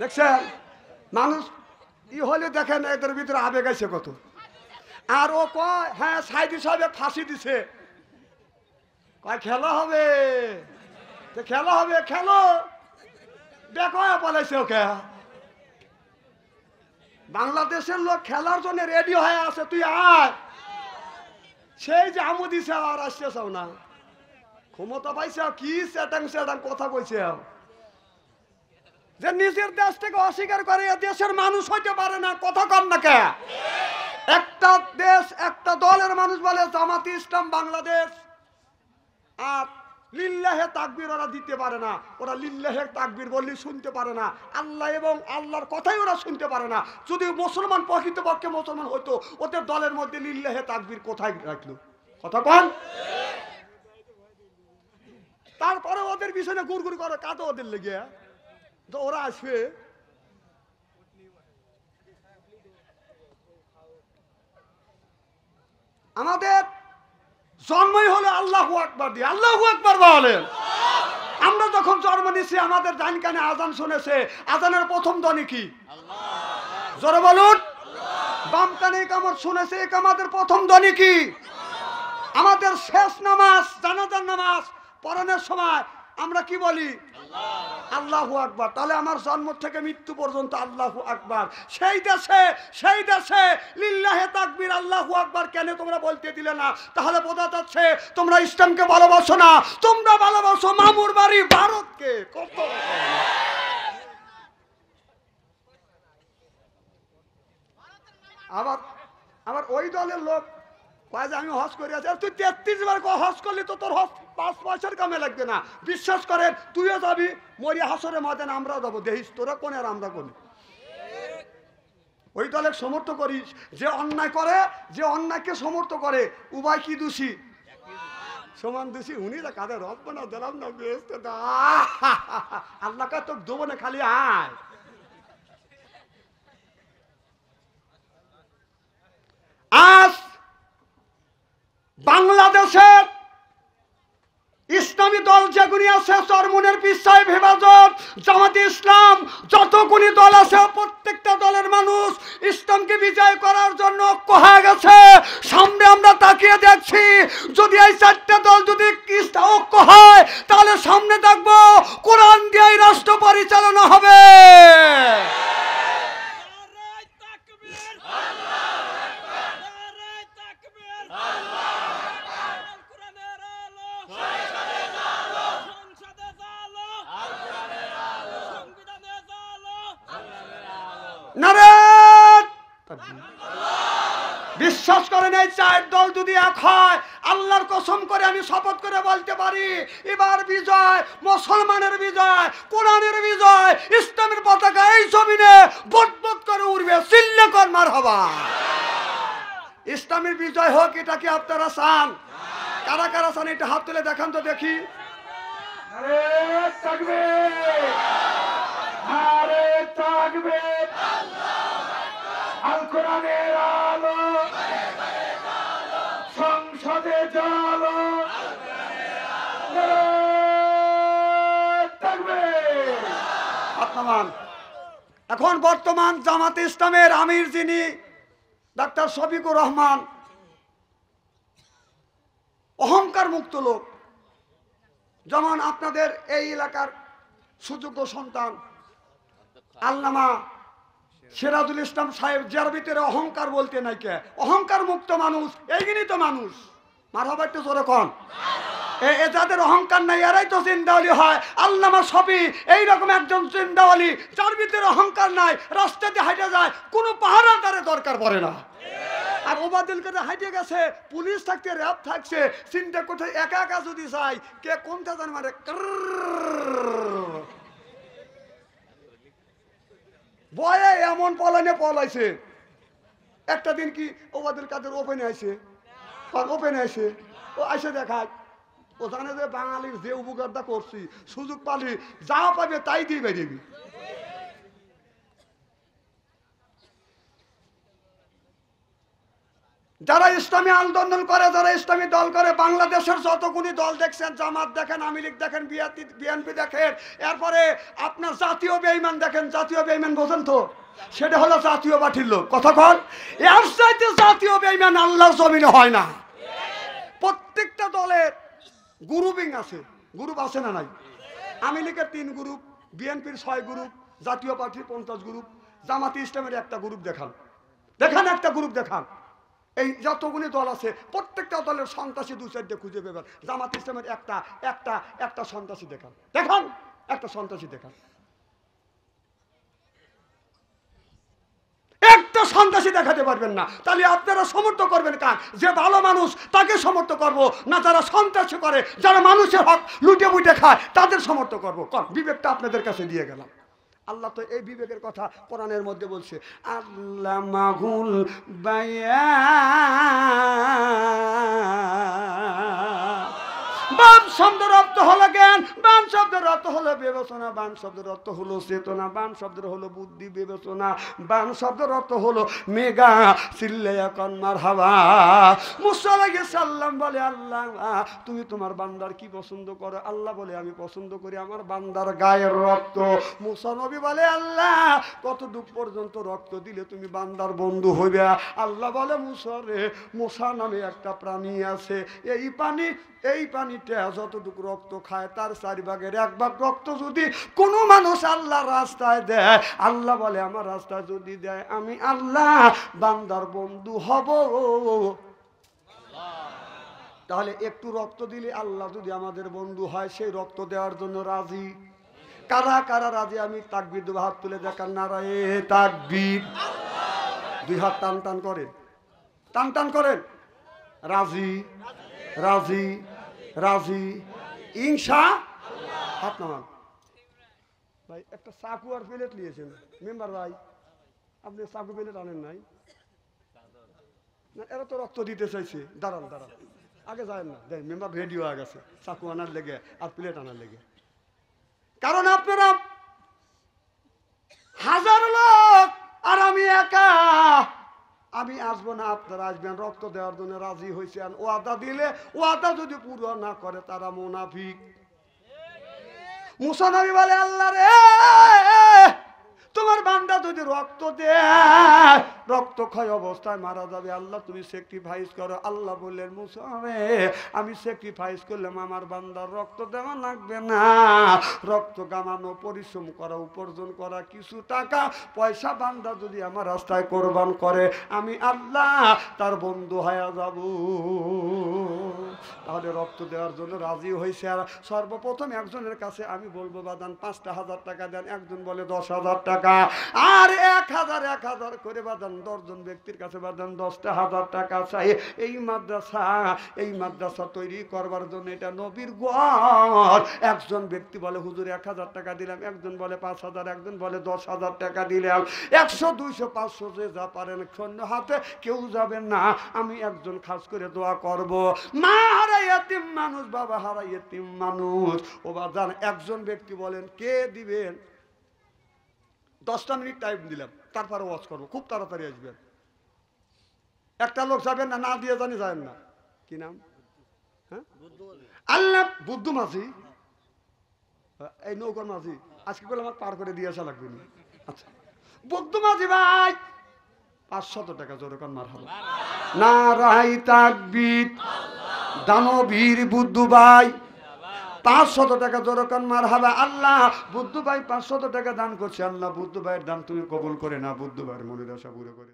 দেখছেন মানুষ ই হলে দেখেন এদের ভিতরে আবেগ আছে কত। আর ও কয় হ্যাঁ সাইদি সাহেব ফাঁসি দিছে, কয় খেলা হবে, খেলা হবে, খেলো। দেখো বলেছে ওকে বাংলাদেশের লোক খেলার জন্য রেডি হয়ে আছে, তুই আয়। সেই যে আমু দিছে আর আসছে চাও না, ক্ষমতা পাইছে কি সেটাং সেটাং কথা কইছে, যে নিজের দেশ থেকে অস্বীকার করে দেশের মানুষ হইতে পারে না, কথা কর না কে? একটা দেশ একটা দলের মানুষ বলে জামাতি ইসলাম বাংলাদেশ, আর লিল্লাহে তাকবীর ওরা দিতে পারে না। ওরা লিল্লাহে তাকবীর বললে শুনতে পারে না, আল্লাহ এবং আল্লাহর কথাই ওরা শুনতে পারে না। যদি মুসলমান প্রকৃতপক্ষে মুসলমান হইতো, ওদের দলের মধ্যে লিল্লাহে তাকবীর কোথায় রাখলো, কথা কন? তারপরে ওদের পিছনে গুড়গুড় করে কাঁদো ওদের লেগে, তো ওরা আসবে। আমাদের জন্মই হলো আল্লাহু আকবার দিয়ে, আল্লাহু আকবার বলেন। আমরা যখন জন্ম নিয়েছি আমাদের ডান কানে আজান শুনেছে, আজানের প্রথম ধ্বনি কি? জোরে বলুন। বাম কানে ইকামত শুনেছে, ইকামতের প্রথম ধ্বনি কি? আমাদের শেষ নামাজ, জানাজার নামাজ পড়ানোর সময় আমরা কি বলি? আল্লাহু আকবার। তাহলে আমার জন্ম থেকে মৃত্যু পর্যন্ত আল্লাহু আকবার। সেই দেশে লিল্লাহে তাকবীর আল্লাহু আকবার কেন তোমরা বলতে দিলে না? তাহলে বোঝা যাচ্ছে তোমরা ইসলামকে ভালোবাসো না, তোমরা ভালোবাসো মামুর বাড়ি ভারতকে। কত আবার ওই দলের লোক কয় যে আমি হজ করে আছি, আর তুই 33 বার হজ করলি তো তোর হজ 5 পয়সার কামে লাগবে না। বিশ্বাস করেন তুইও যাবি, মরিয়া হাসরে ময়দানে আমরাও যাবো, দেখিস তোরা কোনে আর আমরা কোনে। ওই দলের সমর্থ করিস, যে অন্যায় করে, যে অন্যায়কে সমর্থ করে, উভয় কি দোষী? সমান দোষী। উনি যা কাদের রব না দিলাম না বেহেশতে, আল্লাহকে তো দেবো না, খালি আয়। আজ বাংলাদেশের ইসলামী দল যেগুলি আছে, চরমুনের পীর সাহেব হেফাজত, জামাতে ইসলাম, যতগুলি দল আছে প্রত্যেকটা দলের মানুষ ইসলামকে বিজয় করার জন্য ঐক্য হয়ে গেছে। সামনে আমরা তাকিয়ে দেখছি, যদি এই 4টা দল যদি ঐক্য হয়, তাহলে সামনে দেখবো কোরআন দিয়ে রাষ্ট্র পরিচালনা হবে। বিশ্বাস করেন এই 4 দল যদি এক হয়, আল্লাহর কসম করে আমি শপথ করে বলতে পারি, এবার বিজয় মুসলমানের বিজয়, কোরআনের বিজয়, ইসলামের পতাকা এই জমিনে বটবট করে উড়বে। চিল্লা কর মারহাবা। ইসলামের বিজয় হোক, এটা কি আপনারা চান? কারা কারা চান এটা হাত তুলে দেখান তো দেখি। আরে তাকবীর, আরে তাকবীর, আল কোরআনের আলো, নামান। এখন বর্তমান জামাতে ইসলামের আমির যিনি ডাক্তার শফিকুর রহমান, অহংকার মুক্ত লোক। যেমন আপনাদের এই এলাকার সুযোগ্য সন্তান আল্লামা সিরাজুল ইসলাম সাহেব, যার ভিতরে অহংকার বলতে নাই কে, অহংকার মুক্ত মানুষ, এইগুলি তো মানুষ। মারহাবা একটু জোরে কন। যাদের অহংকার নাই এরাই তো চিন্তাওয়ালি হয়। আল্লামা শফি এইরকম একজন চিন্তাওয়ালি, যার ভিতরে অহংকার নাই, রাস্তাতে হাঁটে যায়, কোনো পাহারাদারের দরকার পড়ে না। আর ওবায়দুল কাদের হাঁটে গেছে, পুলিশ থাকছে, র্যাব থাকছে, চিন্তা কোথায় একা একা যদি যায়, কে কোনটা জানে মানে ভয়ে এমন পলাইছে। একটা দিন কি ওবায়দুল কাদের ওপেনে আইছে, ও আইসে দেখায়, ও জানে যে বাঙালির যে উপকারটা করছি, সুযোগ পালি যা পাবে তাই দিয়ে বেরিয়ে। যারা ইসলামী আন্দোলন করে, যারা ইসলামী দল করে, বাংলাদেশের যতগুলি দল দেখছেন, জামাত দেখেন, আওয়ামী লীগ দেখেন, বিএনপি দেখেন, এরপরে আপনার জাতীয় বেঈমান দেখেন। জাতীয় বেঈমান বোঝেন তো, সেটা হলো জাতীয় পার্টির লোক। কথা কন, এর চাইতে জাতীয় বেঈমান আল্লাহর জমিনে হয় না। প্রত্যেকটা দলের গ্রুপিং আছে, গ্রুপ আছে না নাই? আওয়ামী লীগের 3 গ্রুপ, বিএনপির 6 গ্রুপ, জাতীয় পার্টির 50 গ্রুপ, জামাতে ইসলামের একটা গ্রুপ দেখান, একটা গ্রুপ দেখান। এই যতগুলি দল আছে প্রত্যেকটা দলের সন্ত্রাসী 2-4টে খুঁজে পেবেন। জামাত ইসলামের একটা সন্ত্রাসী দেখান, একটা সন্ত্রাসী দেখান, একটা সন্ত্রাসী দেখাতে পারবেন না। তাহলে আপনারা সমর্থন করবেন কার? যে ভালো মানুষ তাকে সমর্থন করব না, যারা সন্ত্রাসী করে, যারা মানুষের হক লুটে বুটে খায়, তাদের সমর্থন করব। বিবেকটা আপনাদের কাছে দিয়ে গেলাম। আল্লাহ তো এই বিবেকের কথা কোরআনের মধ্যে বলছে, আল্লাহ মাহুল বায়া। বাম শব্দের অর্থ হলো জ্ঞান, বাম শব্দের অর্থ হলো বিবেচনা, বাম শব্দের অর্থ হলো চেতনা, বাম শব্দের হলো বুদ্ধি বিবেচনা, বাম শব্দের অর্থ হলো মেগা। চিল্লায়া কন মারহাবা। মুসা আলাইহিস সালাম বলে, আল্লাহ তুমি তোমার বান্দার কি পছন্দ করো? আল্লাহ বলে, আমি পছন্দ করি আমার বান্দার গায়ের রক্ত। মুসা নবী বলে, আল্লাহ কতটুক পর্যন্ত রক্ত দিলে তুমি বান্দার বন্ধু হইবে? আল্লাহ বলে, মুসা রে, মুসা নামে একটা প্রাণী আছে, এই পানিটা যতটুকু রক্ত খায় তার 4 ভাগের 1 ভাগ রক্ত যদি কোনো মানুষ আল্লাহর রাস্তায় দেয়, আল্লাহ বলে আমার রাস্তায় যদি দেয়, আমি আল্লাহ বান্দার বন্ধু হব। তাহলে একটু রক্ত দিলে আল্লাহ যদি আমাদের বন্ধু হয়, সেই রক্ত দেওয়ার জন্য রাজি। কারা কারা রাজি? আমি তাকবীর দেব, হাত তুলে দেখান, নারায়ে তাকবীর। 2 হাত টান করেন, টান করেন। রাজি, রাজি, রাজি, ইনশাআল্লাহ। হাত নামান। ভাই একটা চাকু আর প্লেট নিয়েছেন মেম্বার ভাই, আপনি চাকু প্লেট আনেন নাই না? এরা তো রক্ত দিতে চাইছে, দাঁড়ান আগে যায় না, দেখ মেম্বার রেডি হয়ে গেছে চাকু আনার লেগে আর প্লেট আনার লেগে। কারণ আপনারা 1000 লোক আর আমি একা, আমি আসবো না, আপনারা আসবেন। রক্ত দেওয়ার জন্য রাজি হয়েছেন। ওয়াদা দিলে, ওয়াদা যদি পুরো না করে তারা মুনাফিক। মুসা নবী বলে, আল্লাহ রে, তোমার বান্দা যদি রক্ত দেয়, রক্ত ক্ষয় অবস্থায় মারা যাবে, আল্লাহ তুমি স্যাক্রিফাইস করো। আল্লাহ বললেন, মুসা রে, আমি স্যাক্রিফাইস করলাম, আমার বান্দার রক্ত দেওয়া লাগবে না। রক্ত গামানো, পরিশ্রম করা, উপার্জন করা কিছু টাকা পয়সা বান্দা যদি আমার রাস্তায় কোরবান করে, আমি আল্লাহ তার বন্ধু হয়ে যাব। তাহলে রক্ত দেওয়ার জন্য রাজি হয়েছে। আর সর্বপ্রথম একজনের কাছে আমি বলবো, বাদান 5,000 টাকা দেন। একজন বলে 10,000 টাকা, আর 1,000 করে বাদান 10 জন ব্যক্তির কাছে বাদান 10,000 টাকা চাই। এই মাদ্রাসা তৈরি করবার জন্য, এটা নবীর ঘর। একজন ব্যক্তি বলে, হুজুর 1,000 টাকা দিলাম, একজন বলে 5,000, একজন বলে 10,000 টাকা দিলাম। 100, 200, 500 যে যা পারেন, শূন্য হাতে কেউ যাবেন না। আমি একজন খাস করে দোয়া করব। মা হারা ইয়েতিম মানুষ, বাবা হারা ইয়েতিম মানুষ। ও বাদান একজন ব্যক্তি বলেন, কে দিবেন? 10টা মিনিট টাইম দিলাম, তারপরে ওয়াজ করবো, খুব তাড়াতাড়ি আসবেন। একটা লোক যাবেন না, না দিয়ে জানি যাবেন না। কি নাম? হ্যাঁ, আল্লাহ বুদ্ধু মাঝি। এই নৌকার মাঝি আজকে বলে আমার পার করে দিয়ে আসা লাগবে না। আচ্ছা বৌদ্ধ মাঝি ভাই 500 টাকা জোরকান মার হাবা নারাই তাকবীর দানবীর বুদ্ধ ভাই 500 টাকা জোরকান মার হাবা। আল্লাহ বুদ্ধ ভাই 500 টাকা দান করছে, আল্লাহ বুদ্ধ ভাইয়ের দান তুমি কবুল করে না, বুদ্ধ ভাইয়ের মনের আশা পুরো করে।